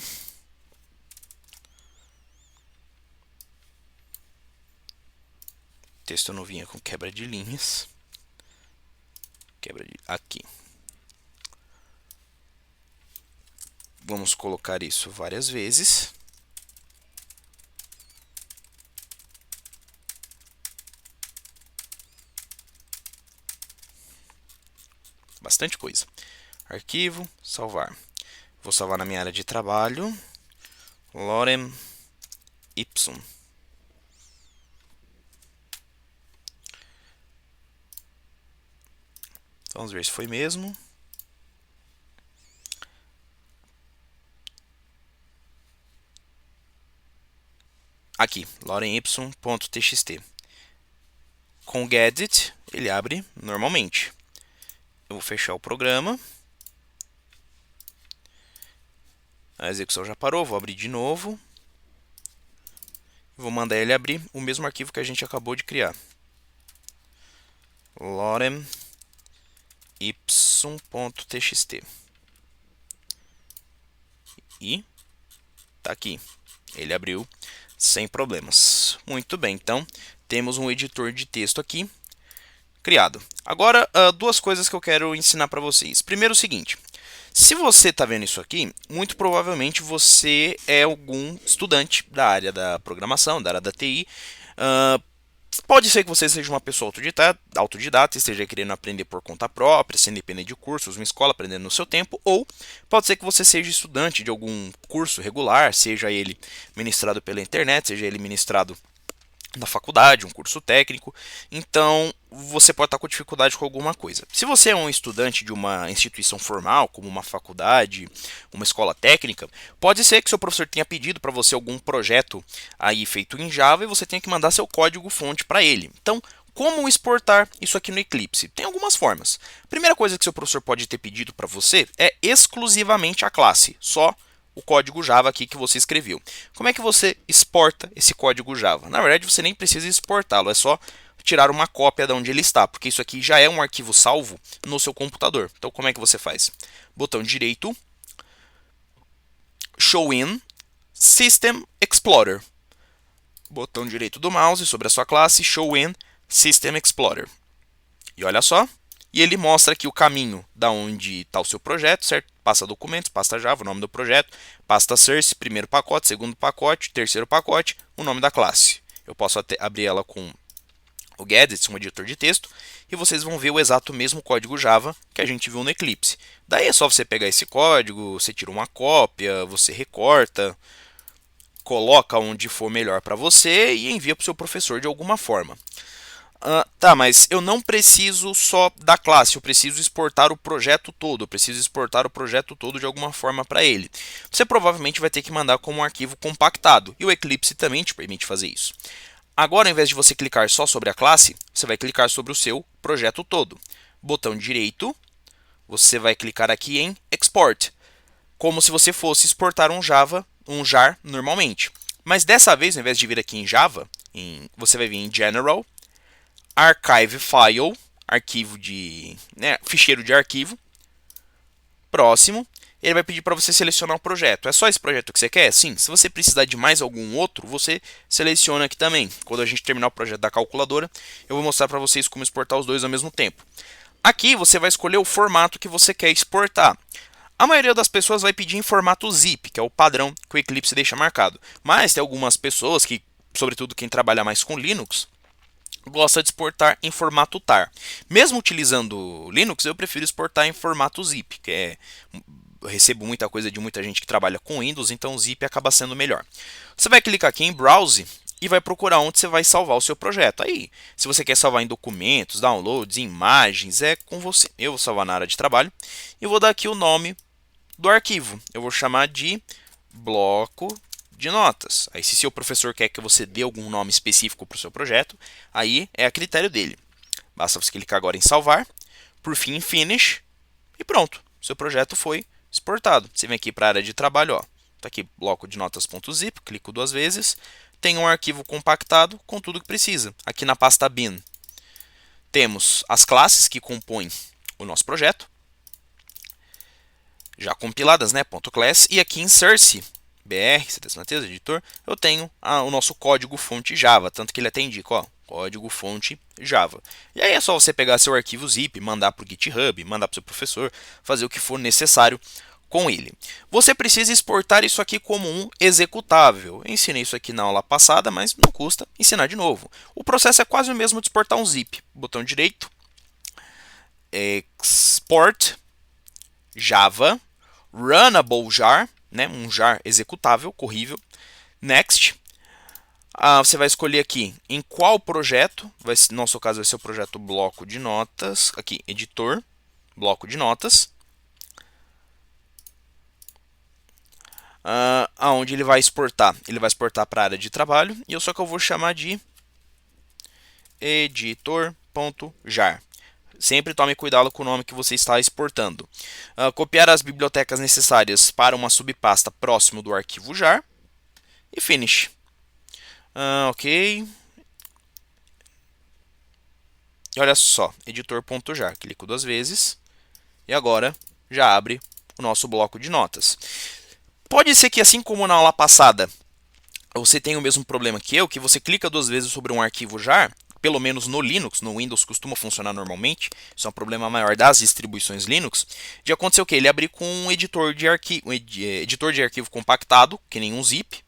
O texto não vinha com quebra de linhas. Quebra de... Aqui. Vamos colocar isso várias vezes. bastante coisa. Arquivo, salvar. Vou salvar na minha área de trabalho. Lorem ipsum. Vamos ver se foi mesmo. Aqui, loremipsum.txt. Com o Gedit, ele abre normalmente. Eu vou fechar o programa. A execução já parou, vou abrir de novo. Vou mandar ele abrir o mesmo arquivo que a gente acabou de criar. Lorem ipsum.txt. E tá aqui. Ele abriu sem problemas. Muito bem, então temos um editor de texto aqui criado. Agora, duas coisas que eu quero ensinar para vocês. Primeiro, o seguinte: se você está vendo isso aqui, muito provavelmente você é algum estudante da área da programação, da área da TI. Pode ser que você seja uma pessoa autodidata, esteja querendo aprender por conta própria, sem depender de cursos, uma escola, aprendendo no seu tempo, ou pode ser que você seja estudante de algum curso regular, seja ele ministrado pela internet, seja ele ministrado na faculdade, um curso técnico. Então, você pode estar com dificuldade com alguma coisa. Se você é um estudante de uma instituição formal, como uma faculdade, uma escola técnica, pode ser que seu professor tenha pedido para você algum projeto aí feito em Java e você tenha que mandar seu código-fonte para ele. Então, como exportar isso aqui no Eclipse? Tem algumas formas. A primeira coisa que seu professor pode ter pedido para você é exclusivamente a classe, só o código Java aqui que você escreveu. Como é que você exporta esse código Java? Na verdade, você nem precisa exportá-lo, é só tirar uma cópia de onde ele está, porque isso aqui já é um arquivo salvo no seu computador. Então, como é que você faz? Botão direito, Show in, System Explorer. Botão direito do mouse sobre a sua classe, Show in, System Explorer. E olha só, e ele mostra aqui o caminho da onde está o seu projeto, certo? Pasta documentos, pasta Java, o nome do projeto, pasta source, primeiro pacote, segundo pacote, terceiro pacote, o nome da classe. Eu posso até abrir ela com o Gedit, um editor de texto, e vocês vão ver o exato mesmo código Java que a gente viu no Eclipse. Daí é só você pegar esse código, você tira uma cópia, você recorta, coloca onde for melhor para você e envia para o seu professor de alguma forma. Tá, mas eu não preciso só da classe, eu preciso exportar o projeto todo, eu preciso exportar o projeto todo de alguma forma para ele. Você provavelmente vai ter que mandar como um arquivo compactado, e o Eclipse também te permite fazer isso. Agora, ao invés de você clicar só sobre a classe, você vai clicar sobre o seu projeto todo. Botão direito, você vai clicar aqui em Export, como se você fosse exportar um jar normalmente. Mas dessa vez, ao invés de vir aqui em Java, você vai vir em General, Archive File, arquivo de, ficheiro de arquivo. Próximo, ele vai pedir para você selecionar um projeto. É só esse projeto que você quer? Sim. Se você precisar de mais algum outro, você seleciona aqui também. Quando a gente terminar o projeto da calculadora, eu vou mostrar para vocês como exportar os dois ao mesmo tempo. Aqui você vai escolher o formato que você quer exportar. A maioria das pessoas vai pedir em formato zip, que é o padrão que o Eclipse deixa marcado. Mas tem algumas pessoas que, sobretudo quem trabalha mais com Linux, gosta de exportar em formato tar. Mesmo utilizando Linux, eu prefiro exportar em formato zip, eu recebo muita coisa de muita gente que trabalha com Windows, então o zip acaba sendo melhor. Você vai clicar aqui em Browse e vai procurar onde você vai salvar o seu projeto. Aí, se você quer salvar em documentos, downloads, imagens, é com você. Eu vou salvar na área de trabalho e vou dar aqui o nome do arquivo. Eu vou chamar de bloco de notas. Aí, se seu professor quer que você dê algum nome específico para o seu projeto, aí é a critério dele. Basta você clicar agora em salvar, por fim em finish e pronto. Seu projeto foi exportado. Você vem aqui para a área de trabalho, ó. Tá aqui bloco de notas.zip, clico duas vezes, tem um arquivo compactado com tudo que precisa. Aqui na pasta bin temos as classes que compõem o nosso projeto, já compiladas, né? .class, e aqui em source BR, C++, editor, eu tenho o nosso código fonte Java, tanto que ele até indica, ó, código fonte Java. E aí é só você pegar seu arquivo zip, mandar para o GitHub, mandar para o seu professor, fazer o que for necessário com ele. Você precisa exportar isso aqui como um executável. Eu ensinei isso aqui na aula passada, mas não custa ensinar de novo. O processo é quase o mesmo de exportar um zip. Botão direito, export Java runnable jar, né, um jar executável, corrível. Next. Você vai escolher aqui em qual projeto, no nosso caso vai ser o projeto bloco de notas, aqui, editor, bloco de notas, aonde ele vai exportar para a área de trabalho, e só que eu vou chamar de editor.jar. Sempre tome cuidado com o nome que você está exportando. Copiar as bibliotecas necessárias para uma subpasta próximo do arquivo jar, e finish. Ok. E olha só, editor.jar. Clico 2 vezes. E agora já abre o nosso bloco de notas. Pode ser que, assim como na aula passada, você tenha o mesmo problema que eu, que você clica 2 vezes sobre um arquivo jar, pelo menos no Linux, no Windows costuma funcionar normalmente, isso é um problema maior das distribuições Linux, de acontecer o que? Ele abrir com um editor de arquivo compactado, que nem um zip,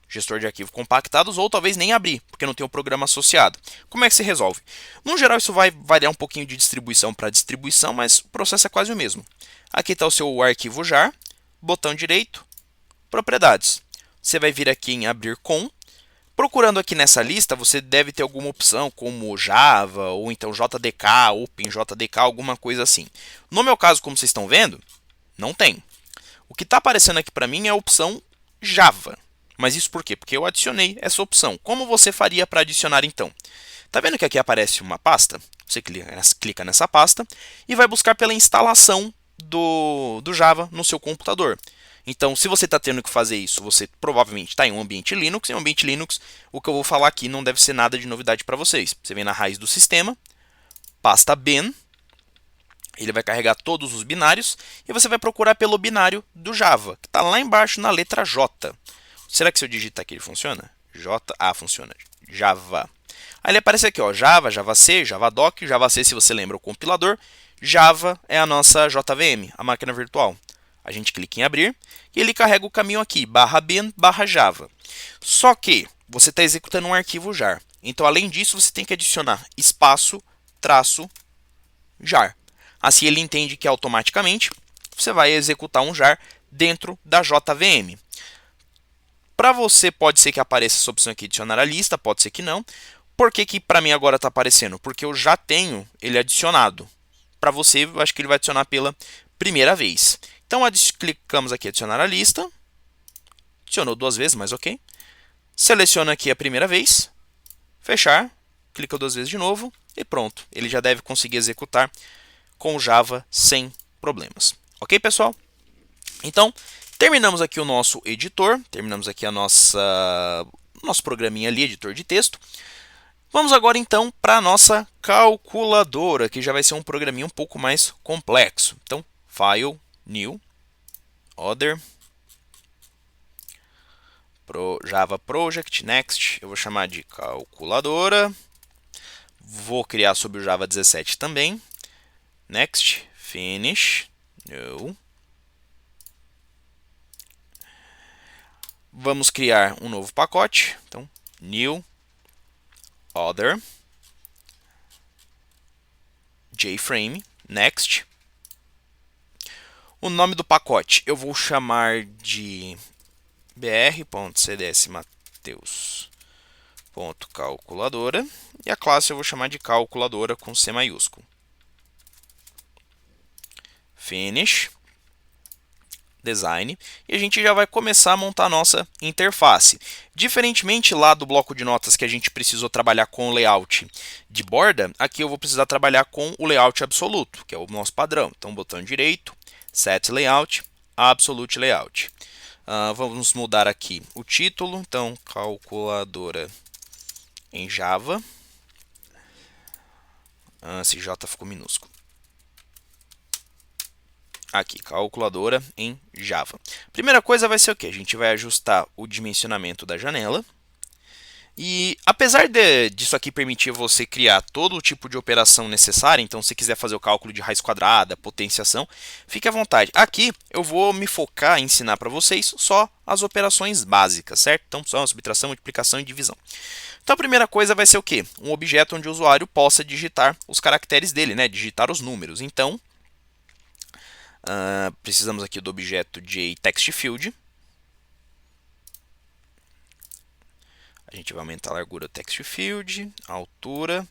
gestor de arquivo compactados, ou talvez nem abrir, porque não tem o programa associado. Como é que se resolve? No geral, isso vai variar um pouquinho de distribuição para distribuição, mas o processo é quase o mesmo. Aqui está o seu arquivo jar, botão direito, propriedades. Você vai vir aqui em abrir com. Procurando aqui nessa lista, você deve ter alguma opção como Java, ou então JDK, OpenJDK, alguma coisa assim. No meu caso, como vocês estão vendo, não tem. O que está aparecendo aqui para mim é a opção Java. Mas isso por quê? Porque eu adicionei essa opção. Como você faria para adicionar então? Está vendo que aqui aparece uma pasta? Você clica nessa pasta e vai buscar pela instalação do Java no seu computador. Então, se você está tendo que fazer isso, você provavelmente está em um ambiente Linux. Em um ambiente Linux, o que eu vou falar aqui não deve ser nada de novidade para vocês. Você vem na raiz do sistema, pasta bin, ele vai carregar todos os binários e você vai procurar pelo binário do Java, que está lá embaixo na letra J. Será que se eu digitar aqui ele funciona? J, funciona. Java. Aí ele aparece aqui, ó, Java, JavaC, Javadoc, JavaC se você lembra o compilador, Java é a nossa JVM, a máquina virtual. A gente clica em abrir e ele carrega o caminho aqui, /bin, /java. Só que você está executando um arquivo jar. Então, além disso, você tem que adicionar espaço, traço, jar. Assim ele entende que automaticamente você vai executar um jar dentro da JVM. Para você pode ser que apareça essa opção aqui, adicionar a lista, pode ser que não. Por que para mim agora está aparecendo? Porque eu já tenho ele adicionado. Para você, eu acho que ele vai adicionar pela primeira vez. Então, clicamos aqui, adicionar a lista. Adicionou 2 vezes, mas ok. Seleciona aqui a primeira vez. Fechar. Clica 2 vezes de novo. E pronto. Ele já deve conseguir executar com Java sem problemas. Ok, pessoal? Então, terminamos aqui o nosso editor. Terminamos aqui nosso programinha ali, editor de texto. Vamos agora então para a nossa calculadora, que já vai ser um programinha um pouco mais complexo. Então, File, New, Other, Java Project, Next. Eu vou chamar de calculadora. Vou criar sobre o Java 17 também. Next, Finish, No. Vamos criar um novo pacote. Então, New, Other, JFrame, Next. O nome do pacote eu vou chamar de br.cdsmateus.calculadora e a classe eu vou chamar de calculadora com C maiúsculo. Finish. Design, e a gente já vai começar a montar a nossa interface. Diferentemente lá do bloco de notas que a gente precisou trabalhar com o layout de borda, aqui eu vou precisar trabalhar com o layout absoluto, que é o nosso padrão. Então, botão direito, Set Layout, Absolute Layout. Vamos mudar aqui o título, então, calculadora em Java. Esse J ficou minúsculo. Aqui, calculadora em Java. Primeira coisa vai ser o que? A gente vai ajustar o dimensionamento da janela. E apesar disso aqui permitir você criar todo o tipo de operação necessária, então se quiser fazer o cálculo de raiz quadrada, potenciação, fique à vontade. Aqui eu vou me focar em ensinar para vocês só as operações básicas, certo? Então só subtração, multiplicação e divisão. Então a primeira coisa vai ser o quê? Um objeto onde o usuário possa digitar os caracteres dele, né? Digitar os números. Então precisamos aqui do objeto JTextField. A gente vai aumentar a largura do text field, a altura.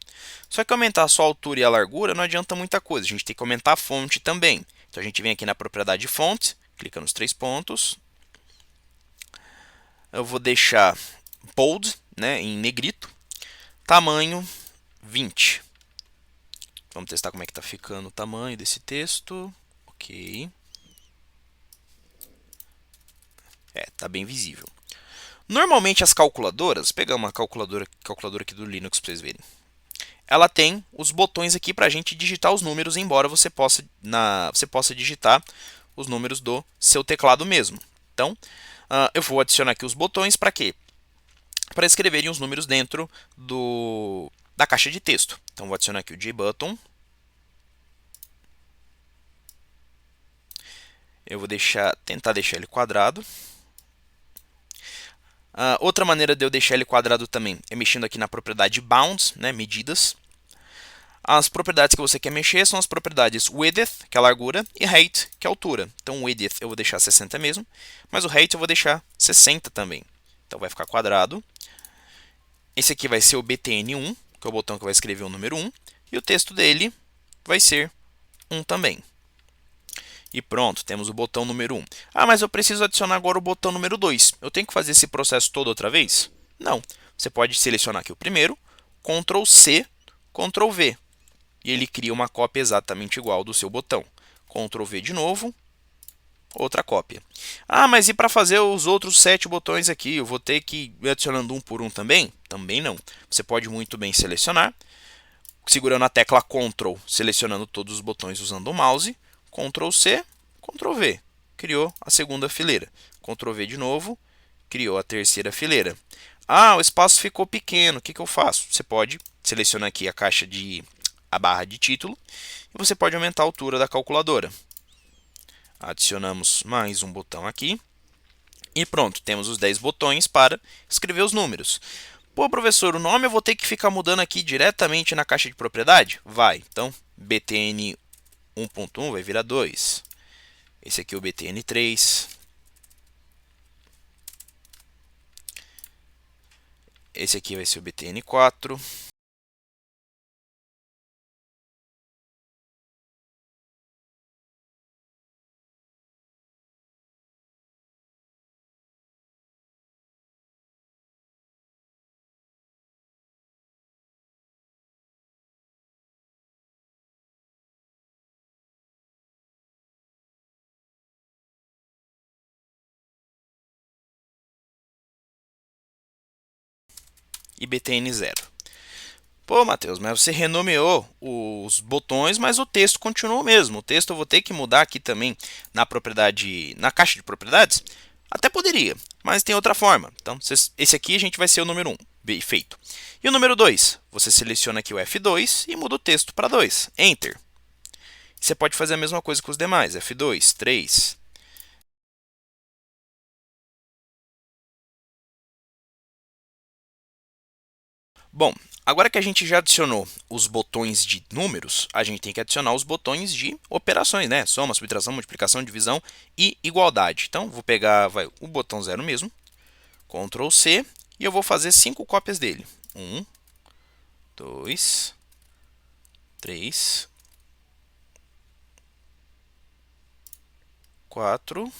Só que aumentar só a altura e a largura não adianta muita coisa. A gente tem que aumentar a fonte também. Então a gente vem aqui na propriedade font, clica nos 3 pontos. Eu vou deixar bold, né, em negrito. Tamanho 20. Vamos testar como é que está ficando o tamanho desse texto. Ok. Tá bem visível. Normalmente as calculadoras, pegar uma calculadora aqui do Linux para vocês verem. Ela tem os botões aqui para a gente digitar os números, embora você possa digitar os números do seu teclado mesmo. Então, eu vou adicionar aqui os botões para quê? Para escreverem os números dentro da caixa de texto. Então, vou adicionar aqui o JButton. Eu vou tentar deixar ele quadrado. Outra maneira de eu deixar ele quadrado também é mexendo aqui na propriedade bounds, né, medidas. As propriedades que você quer mexer são as propriedades width, que é a largura, e height, que é a altura. Então, o width eu vou deixar 60 mesmo, mas o height eu vou deixar 60 também. Então, vai ficar quadrado. Esse aqui vai ser o btn1, que é o botão que vai escrever o número 1, e o texto dele vai ser 1 também. E pronto, temos o botão número 1. Ah, mas eu preciso adicionar agora o botão número 2. Eu tenho que fazer esse processo todo outra vez? Não. Você pode selecionar aqui o primeiro, Ctrl C, Ctrl V. E ele cria uma cópia exatamente igual do seu botão. Ctrl V de novo, outra cópia. Ah, mas e para fazer os outros 7 botões aqui? Eu vou ter que ir adicionando um por um também? Também não. Você pode muito bem selecionar, segurando a tecla Ctrl, selecionando todos os botões usando o mouse, Ctrl C, Ctrl V. Criou a segunda fileira. Ctrl V de novo, criou a terceira fileira. Ah, o espaço ficou pequeno, o que eu faço? Você pode selecionar aqui a barra de título e você pode aumentar a altura da calculadora. Adicionamos mais um botão aqui e pronto, temos os 10 botões para escrever os números. Pô, professor, o nome eu vou ter que ficar mudando aqui diretamente na caixa de propriedade? Vai, então btn 1.1 vai virar 2. Esse aqui é o btn 3. Esse aqui vai ser o btn 4. E btn 0. Pô, Matheus, mas você renomeou os botões, mas o texto continuou o mesmo. O texto eu vou ter que mudar aqui também na caixa de propriedades? Até poderia, mas tem outra forma. Então, esse aqui a gente vai ser o número 1, bem feito. E o número 2, você seleciona aqui o F2 e muda o texto para 2, Enter. Você pode fazer a mesma coisa com os demais, F2, 3. Bom, agora que a gente já adicionou os botões de números, a gente tem que adicionar os botões de operações, né? Soma, subtração, multiplicação, divisão e igualdade. Então, vou pegar o botão 0 mesmo, Ctrl C, e eu vou fazer 5 cópias dele. 1, 2, 3, 4,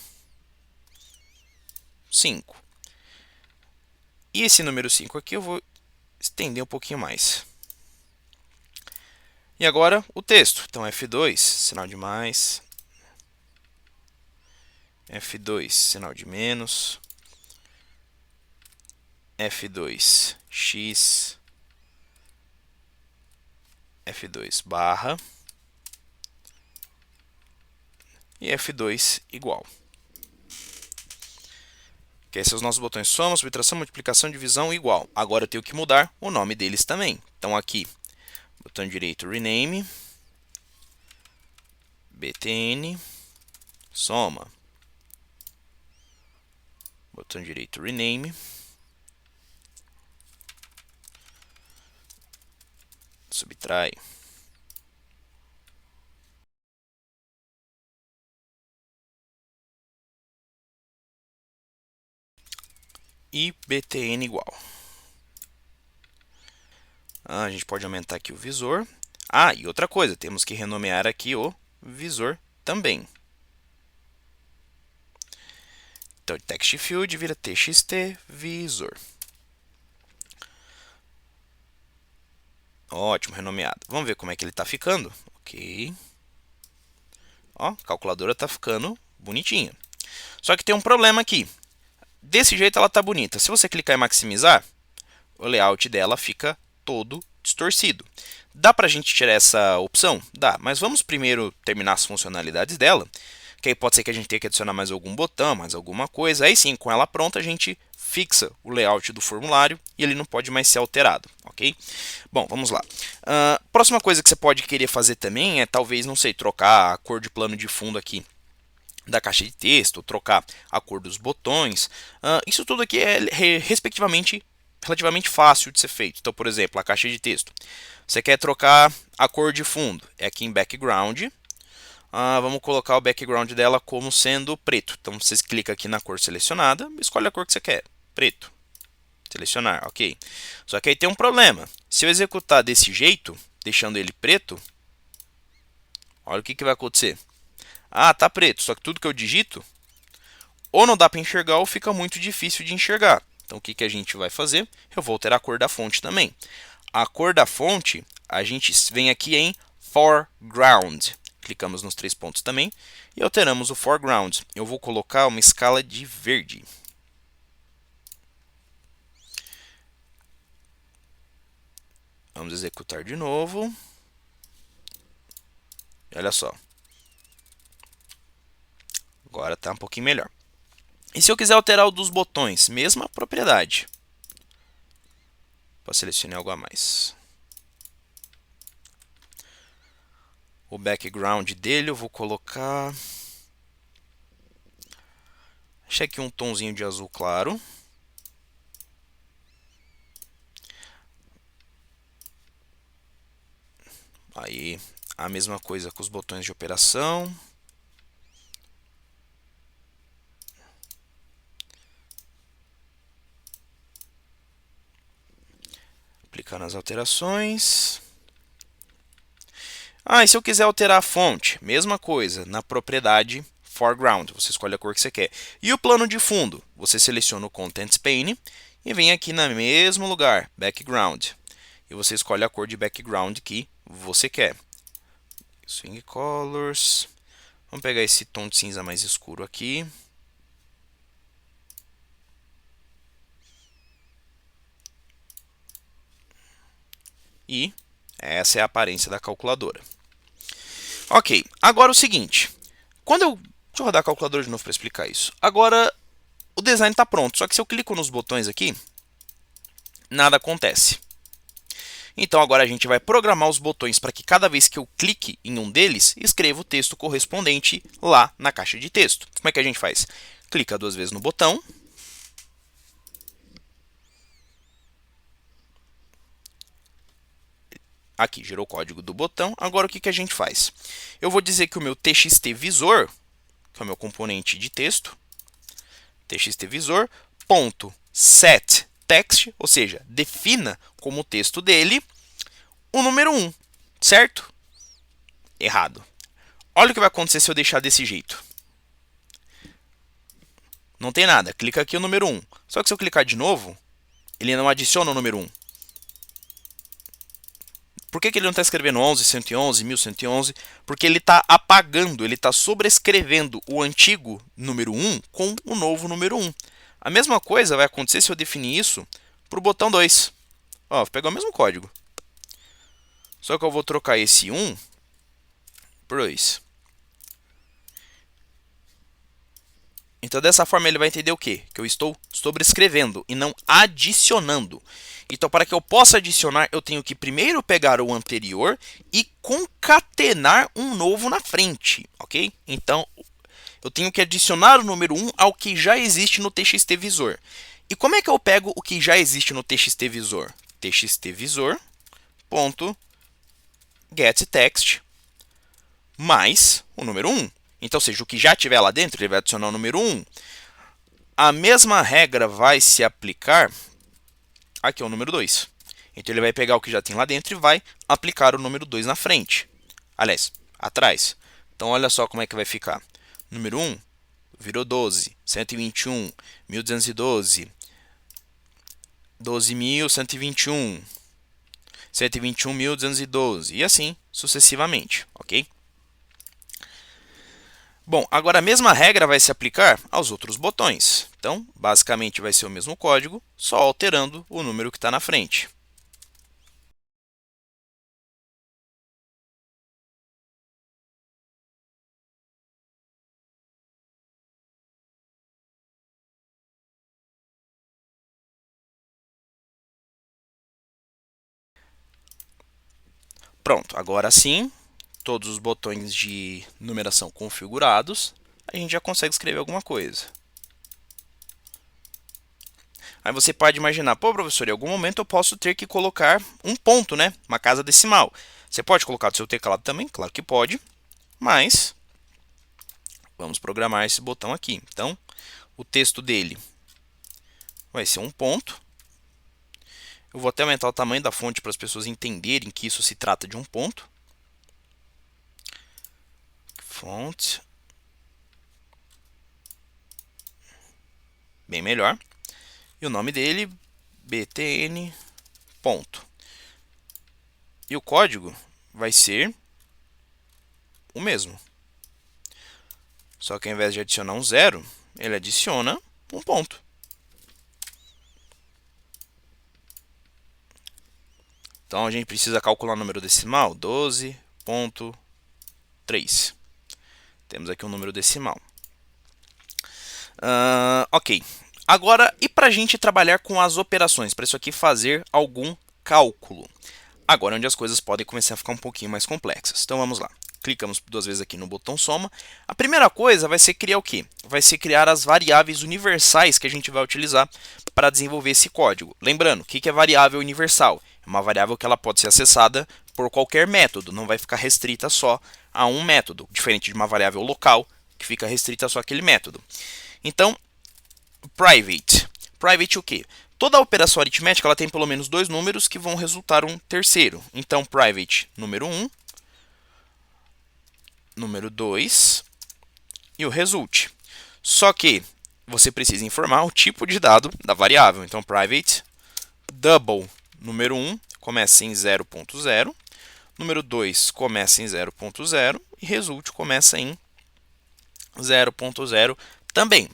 5. E esse número 5 aqui eu vou estender um pouquinho mais. E agora o texto. Então, F2, sinal de mais. F2, sinal de menos. F2, x. F2 barra. E F2 igual. Que esses são os nossos botões soma, subtração, multiplicação, divisão, igual. Agora eu tenho que mudar o nome deles também. Então aqui, botão direito rename, btn, soma, botão direito rename, subtrai, e btn igual. A gente pode aumentar aqui o visor. E outra coisa, temos que renomear aqui o visor também. Então, text field vira txt visor. Ótimo, renomeado. Vamos ver como é que ele está ficando. Ok. Ó, a calculadora está ficando bonitinha. Só que tem um problema aqui. Desse jeito ela está bonita. Se você clicar em maximizar, o layout dela fica todo distorcido. Dá para a gente tirar essa opção? Dá, mas vamos primeiro terminar as funcionalidades dela, que aí pode ser que a gente tenha que adicionar mais algum botão, mais alguma coisa. Aí sim, com ela pronta, a gente fixa o layout do formulário e ele não pode mais ser alterado, ok? Bom, vamos lá. Próxima coisa que você pode querer fazer também é talvez, não sei, trocar a cor de plano de fundo aqui da caixa de texto, trocar a cor dos botões. Isso tudo aqui é relativamente fácil de ser feito. Então, por exemplo, a caixa de texto. Você quer trocar a cor de fundo? É aqui em background. Vamos colocar o background dela como sendo preto. Então, vocês clicam aqui na cor selecionada, escolhe a cor que você quer. Preto. Selecionar, ok. Só que aí tem um problema. Se eu executar desse jeito, deixando ele preto, olha o que vai acontecer. Tá preto, só que tudo que eu digito, ou não dá para enxergar ou fica muito difícil de enxergar. Então, o que a gente vai fazer? Eu vou alterar a cor da fonte também. A cor da fonte, a gente vem aqui em foreground. Clicamos nos 3 pontos também e alteramos o foreground. Eu vou colocar uma escala de verde. Vamos executar de novo. E olha só. Agora está um pouquinho melhor. E se eu quiser alterar o dos botões? Mesma propriedade. Posso selecionar algo a mais. O background dele eu vou colocar... Deixa aqui um tomzinho de azul claro. Aí, a mesma coisa com os botões de operação. Clicar nas alterações. E se eu quiser alterar a fonte? Mesma coisa, na propriedade foreground, você escolhe a cor que você quer. E o plano de fundo? Você seleciona o Contents Pane e vem aqui no mesmo lugar, Background. E você escolhe a cor de background que você quer. Swing Colors. Vamos pegar esse tom de cinza mais escuro aqui. E essa é a aparência da calculadora. Ok, agora o seguinte. Deixa eu rodar a calculadora de novo para explicar isso. Agora, o design está pronto, só que se eu clico nos botões aqui, nada acontece. Então, agora a gente vai programar os botões para que cada vez que eu clique em um deles, escreva o texto correspondente lá na caixa de texto. Como é que a gente faz? Clica 2 vezes no botão. Aqui, gerou o código do botão. Agora, o que a gente faz? Eu vou dizer que o meu txt visor, que é o meu componente de texto, txt visor, ponto set text, ou seja, defina como texto dele o número 1, certo? Errado. Olha o que vai acontecer se eu deixar desse jeito. Não tem nada, clica aqui o número 1. Só que se eu clicar de novo, ele não adiciona o número 1. Por que ele não está escrevendo 11, 111, 1111? Porque ele está apagando, ele está sobrescrevendo o antigo número 1 com o novo número 1. A mesma coisa vai acontecer se eu definir isso para o botão 2. Vou pegar o mesmo código. Só que eu vou trocar esse 1 por 2. Então, dessa forma, ele vai entender o quê? Que eu estou sobrescrevendo e não adicionando. Então, para que eu possa adicionar, eu tenho que primeiro pegar o anterior e concatenar um novo na frente, ok? Então, eu tenho que adicionar o número 1 ao que já existe no TXT Visor. E como é que eu pego o que já existe no TXT Visor? TXT Visor.getText mais o número 1. Então, seja, o que já tiver lá dentro, ele vai adicionar o número 1. A mesma regra vai se aplicar aqui ao número 2. Então, ele vai pegar o que já tem lá dentro e vai aplicar o número 2 na frente. Aliás, atrás. Então, olha só como é que vai ficar. Número 1 virou 12, 121, 1212, 12.121, 121.212 e assim sucessivamente, ok? Bom, agora a mesma regra vai se aplicar aos outros botões. Então, basicamente vai ser o mesmo código, só alterando o número que está na frente. Pronto, agora sim, todos os botões de numeração configurados, a gente já consegue escrever alguma coisa. Aí você pode imaginar, pô, professor, em algum momento eu posso ter que colocar um ponto, né? Uma casa decimal. Você pode colocar do seu teclado também? Claro que pode, mas vamos programar esse botão aqui. Então, o texto dele vai ser um ponto. Eu vou até aumentar o tamanho da fonte para as pessoas entenderem que isso se trata de um ponto. Fonte. Bem melhor. E o nome dele, btn. Ponto. E o código vai ser o mesmo. Só que ao invés de adicionar um zero, ele adiciona um ponto. Então a gente precisa calcular o número decimal, 12.3. Temos aqui um número decimal. Ok. Agora, e para a gente trabalhar com as operações? Para isso aqui fazer algum cálculo. Agora é onde as coisas podem começar a ficar um pouquinho mais complexas. Então vamos lá. Clicamos duas vezes aqui no botão soma. A primeira coisa vai ser criar o quê? Vai ser criar as variáveis universais que a gente vai utilizar para desenvolver esse código. Lembrando, o que é variável universal? É uma variável que ela pode ser acessada por qualquer método, não vai ficar restrita só a um método, diferente de uma variável local que fica restrita só àquele método. Então, private. Private o quê? Toda operação aritmética ela tem pelo menos dois números que vão resultar um terceiro. Então, private número 1, número 2 e o result. Só que você precisa informar o tipo de dado da variável. Então, private double número 1 começa em 0.0, número 2 começa em 0.0 e result começa em 0.0 também.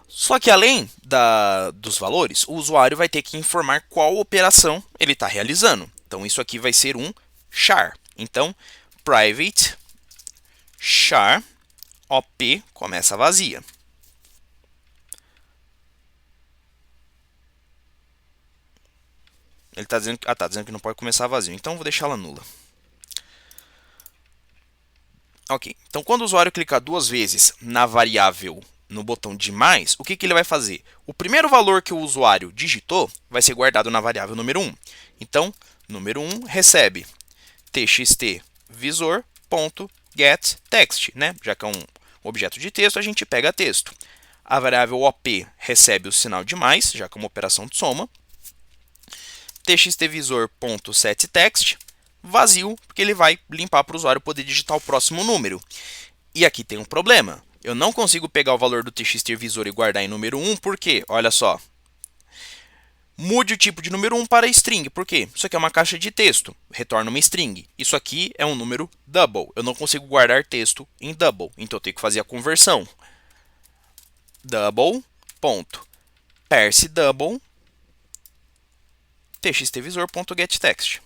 Só que além dos valores, o usuário vai ter que informar qual operação ele está realizando. Então, isso aqui vai ser um char. Então, private char op começa vazia. Ele está dizendo, tá dizendo que não pode começar vazio. Então, vou deixá-la nula. Ok. Então, quando o usuário clicar duas vezes na variável no botão de mais, o que ele vai fazer? O primeiro valor que o usuário digitou vai ser guardado na variável número 1. Então, número 1 recebe txt visor.getText, né? Já que é um objeto de texto, a gente pega texto. A variável op recebe o sinal de mais, já que é uma operação de soma. txtvisor.setText vazio, porque ele vai limpar para o usuário poder digitar o próximo número. E aqui tem um problema. Eu não consigo pegar o valor do txtvisor e guardar em número 1, porque, olha só, mude o tipo de número 1 para string. Por quê? Isso aqui é uma caixa de texto, retorna uma string. Isso aqui é um número double. Eu não consigo guardar texto em double, então eu tenho que fazer a conversão. Double.parse double txtvisor.getText.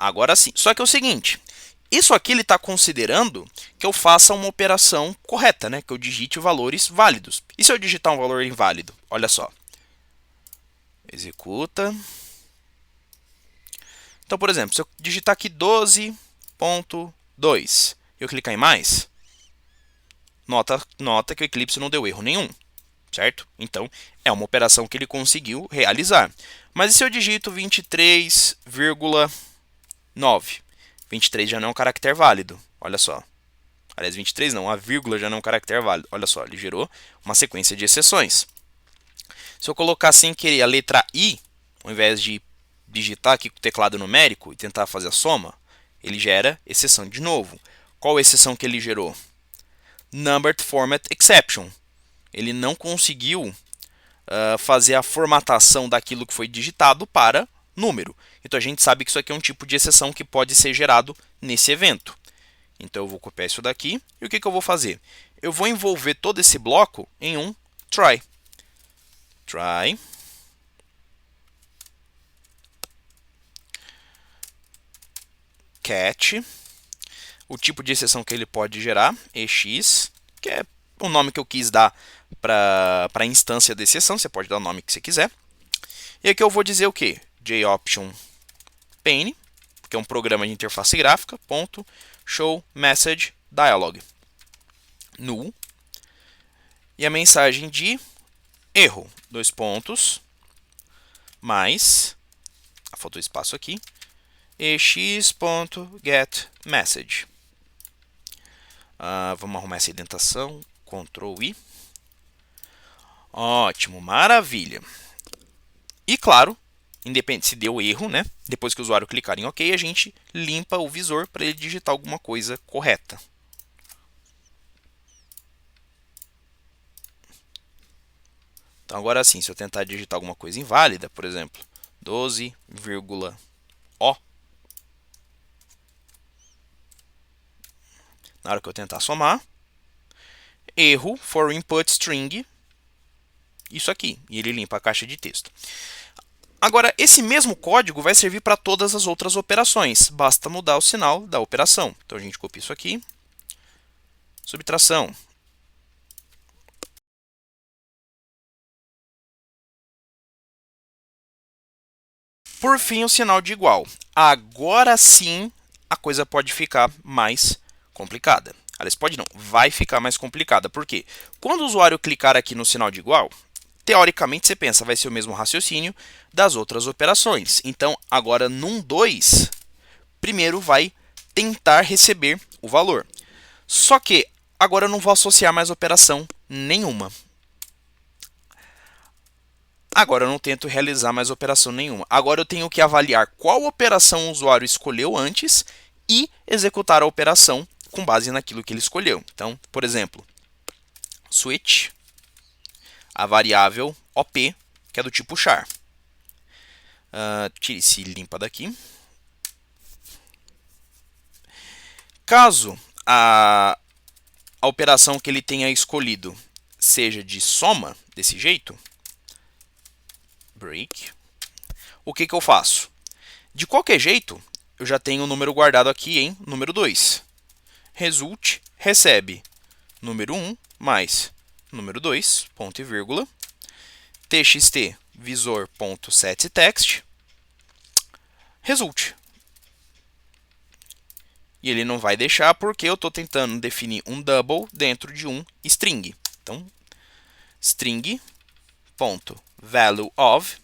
Agora sim. Só que é o seguinte, isso aqui ele está considerando que eu faça uma operação correta, né? Que eu digite valores válidos. E se eu digitar um valor inválido? Olha só. Executa. Então, por exemplo, se eu digitar aqui 12.2 e eu clicar em mais, nota que o Eclipse não deu erro nenhum, certo? Então, é uma operação que ele conseguiu realizar. Mas e se eu digito 23,9? 23 já não é um caractere válido, olha só. Aliás, 23 não, a vírgula já não é um caractere válido. Olha só, ele gerou uma sequência de exceções. Se eu colocar sem querer a letra I, ao invés de digitar aqui com o teclado numérico e tentar fazer a soma, ele gera exceção de novo. Qual a exceção que ele gerou? Numbered Format Exception. Ele não conseguiu fazer a formatação daquilo que foi digitado para número. Então a gente sabe que isso aqui é um tipo de exceção que pode ser gerado nesse evento. Então eu vou copiar isso daqui e o que eu vou fazer? Eu vou envolver todo esse bloco em um try. Try. Catch. O tipo de exceção que ele pode gerar, EX, que é o nome que eu quis dar para a instância da exceção. Você pode dar o nome que você quiser. E aqui eu vou dizer o que? JOption pane, que é um programa de interface gráfica, ponto, show message dialog. Null. E a mensagem de erro, dois pontos, mais, faltou espaço aqui, ex.getMessage. Vamos arrumar essa indentação, Ctrl I. Ótimo, maravilha. E claro, independente se deu erro, né? Depois que o usuário clicar em OK, a gente limpa o visor para ele digitar alguma coisa correta. Então agora sim, se eu tentar digitar alguma coisa inválida, por exemplo, 12,O, na hora que eu tentar somar, erro for input string, isso aqui, e ele limpa a caixa de texto. Agora, esse mesmo código vai servir para todas as outras operações, basta mudar o sinal da operação. Então a gente copia isso aqui, subtração. Por fim, o sinal de igual. Agora sim, a coisa pode ficar mais complicada. Aliás, pode não, vai ficar mais complicada. Por quê? Quando o usuário clicar aqui no sinal de igual, teoricamente você pensa, vai ser o mesmo raciocínio das outras operações. Então, agora num 2, primeiro vai tentar receber o valor. Só que agora eu não vou associar mais operação nenhuma. Agora eu não tento realizar mais operação nenhuma. Agora eu tenho que avaliar qual operação o usuário escolheu antes e executar a operação com base naquilo que ele escolheu. Então, por exemplo, switch, a variável OP, que é do tipo char. Tire esse limpa daqui. Caso a operação que ele tenha escolhido seja de soma, desse jeito, break, o que eu faço? De qualquer jeito, eu já tenho o número guardado aqui em número 2. Result recebe número 1 mais número 2, ponto e vírgula, txt visor.setText, result. E ele não vai deixar porque eu estou tentando definir um double dentro de um string. Então, string.valueOf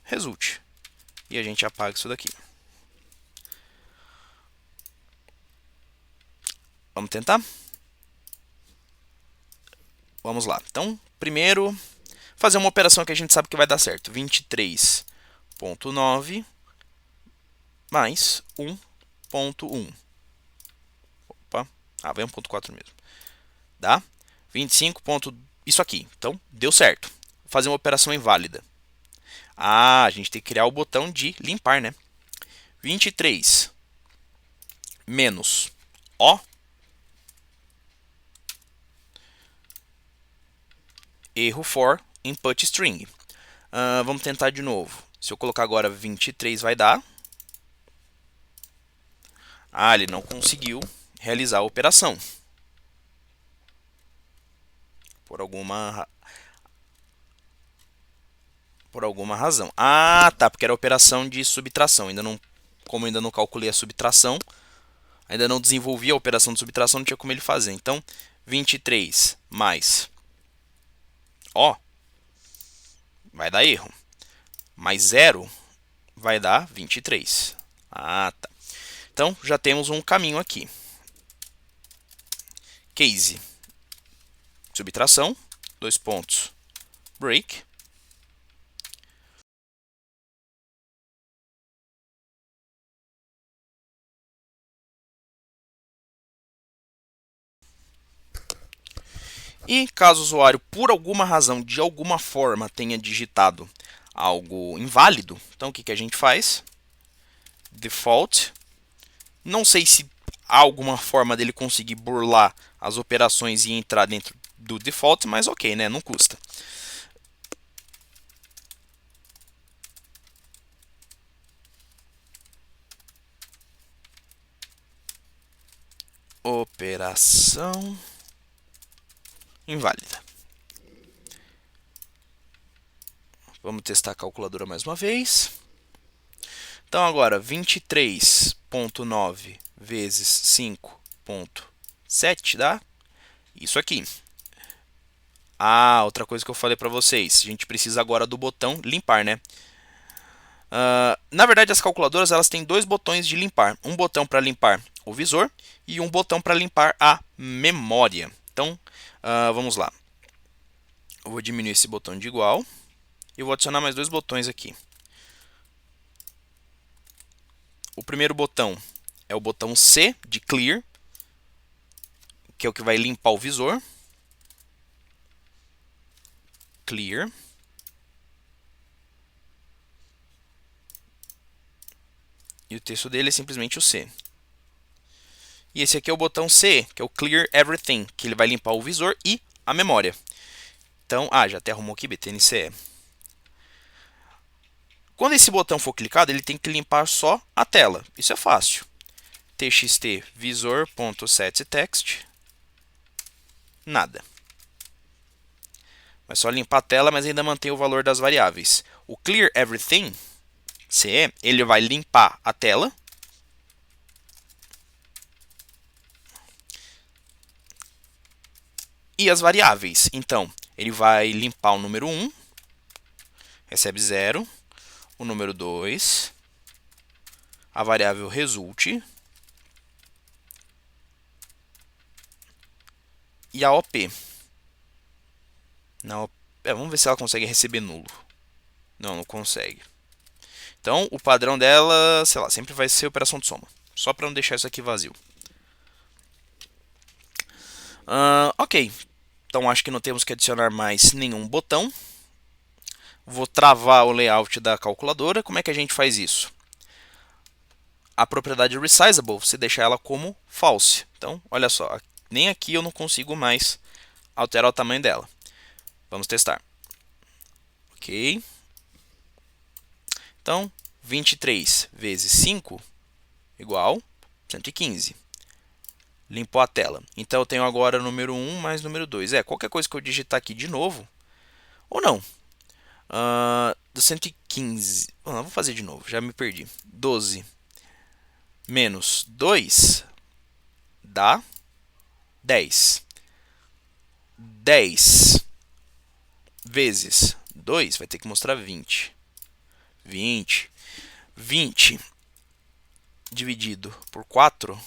result. E a gente apaga isso daqui. Vamos tentar? Vamos lá. Então, primeiro, fazer uma operação que a gente sabe que vai dar certo. 23.9 mais 1.1. Opa, vai 1.4 mesmo. Dá? 25. Isso aqui. Então, deu certo. Vou fazer uma operação inválida. A gente tem que criar o botão de limpar, né? 23 menos O, erro for input string. Vamos tentar de novo. Se eu colocar agora 23 vai dar. Ah, ele não conseguiu realizar a operação. Por alguma razão. Ah, tá, porque era operação de subtração. Como ainda não calculei a subtração, ainda não desenvolvi a operação de subtração, não tinha como ele fazer. Então, 23 mais, ó, vai dar erro. Mais zero vai dar 23. Ah, tá. Então, já temos um caminho aqui. Case, subtração, dois pontos, break. E caso o usuário, por alguma razão, de alguma forma, tenha digitado algo inválido, então o que a gente faz? Default. Não sei se há alguma forma dele conseguir burlar as operações e entrar dentro do default, mas ok, né? Não custa. Operação inválida. Vamos testar a calculadora mais uma vez. Então agora 23,9 vezes 5,7 dá isso aqui. Ah, outra coisa que eu falei para vocês, a gente precisa agora do botão limpar, né? Na verdade, as calculadoras elas têm dois botões de limpar. Um botão para limpar o visor e um botão para limpar a memória. Então, vamos lá. Eu vou diminuir esse botão de igual e vou adicionar mais dois botões aqui. O primeiro botão é o botão C de Clear, que é o que vai limpar o visor. Clear. E o texto dele é simplesmente o C. E esse aqui é o botão C, que é o Clear Everything, que ele vai limpar o visor e a memória. Então, já até arrumou aqui, BTNCE. Quando esse botão for clicado, ele tem que limpar só a tela. Isso é fácil. txt visor.setText. Nada. É só limpar a tela, mas ainda mantém o valor das variáveis. O Clear Everything, CE, ele vai limpar a tela. E as variáveis. Então, ele vai limpar o número 1, recebe 0. O número 2, a variável result. E a OP. Vamos ver se ela consegue receber nulo. Não consegue. Então, o padrão dela, sei lá, sempre vai ser operação de soma. Só para não deixar isso aqui vazio. Ok. Então, acho que não temos que adicionar mais nenhum botão. Vou travar o layout da calculadora. Como é que a gente faz isso? A propriedade resizable, você deixa ela como false. Então, olha só, nem aqui eu não consigo mais alterar o tamanho dela. Vamos testar. Ok. Então, 23 vezes 5 igual 115. Limpou a tela. Então, eu tenho agora o número 1 mais o número 2. Qualquer coisa que eu digitar aqui de novo, ou não. Do 115, vou fazer de novo, já me perdi. 12 menos 2 dá 10. 10 vezes 2 vai ter que mostrar 20. 20 dividido por 4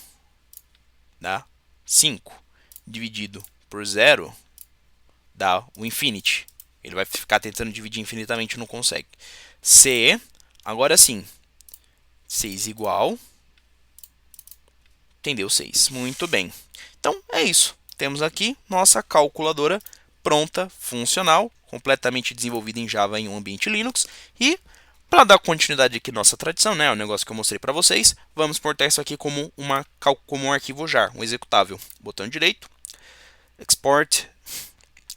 dá 5. Dividido por 0 dá o infinity. Ele vai ficar tentando dividir infinitamente e não consegue. C, agora sim. 6 igual. Entendeu? 6. Muito bem. Então, é isso. Temos aqui nossa calculadora pronta, funcional, completamente desenvolvida em Java em um ambiente Linux. E, para dar continuidade aqui à nossa tradição, né, o negócio que eu mostrei para vocês, vamos portar isso aqui como um arquivo jar, um executável. Botão direito, Export,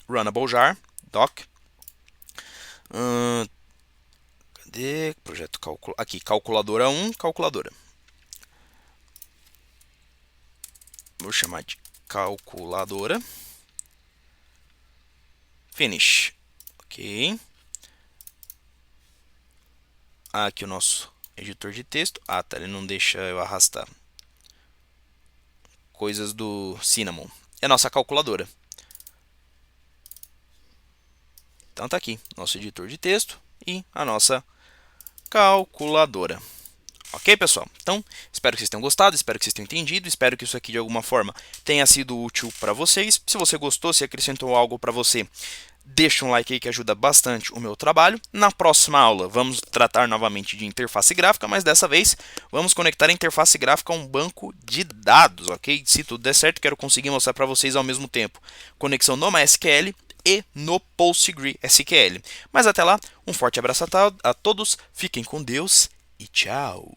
Runnable Jar, Doc. Cadê? Projeto aqui, calculadora 1, calculadora. Vou chamar de calculadora. Finish. Ok. Aqui o nosso editor de texto. Ah, tá, ele não deixa eu arrastar. Coisas do Cinnamon. É a nossa calculadora. Então tá aqui, nosso editor de texto e a nossa calculadora. Ok, pessoal? Então, espero que vocês tenham gostado, espero que vocês tenham entendido, espero que isso aqui de alguma forma tenha sido útil para vocês. Se você gostou, se acrescentou algo para você, deixa um like aí que ajuda bastante o meu trabalho. Na próxima aula, vamos tratar novamente de interface gráfica, mas dessa vez vamos conectar a interface gráfica a um banco de dados, ok? Se tudo der certo, quero conseguir mostrar para vocês ao mesmo tempo conexão no MySQL e no PostgreSQL. Mas até lá, um forte abraço a todos, fiquem com Deus e tchau!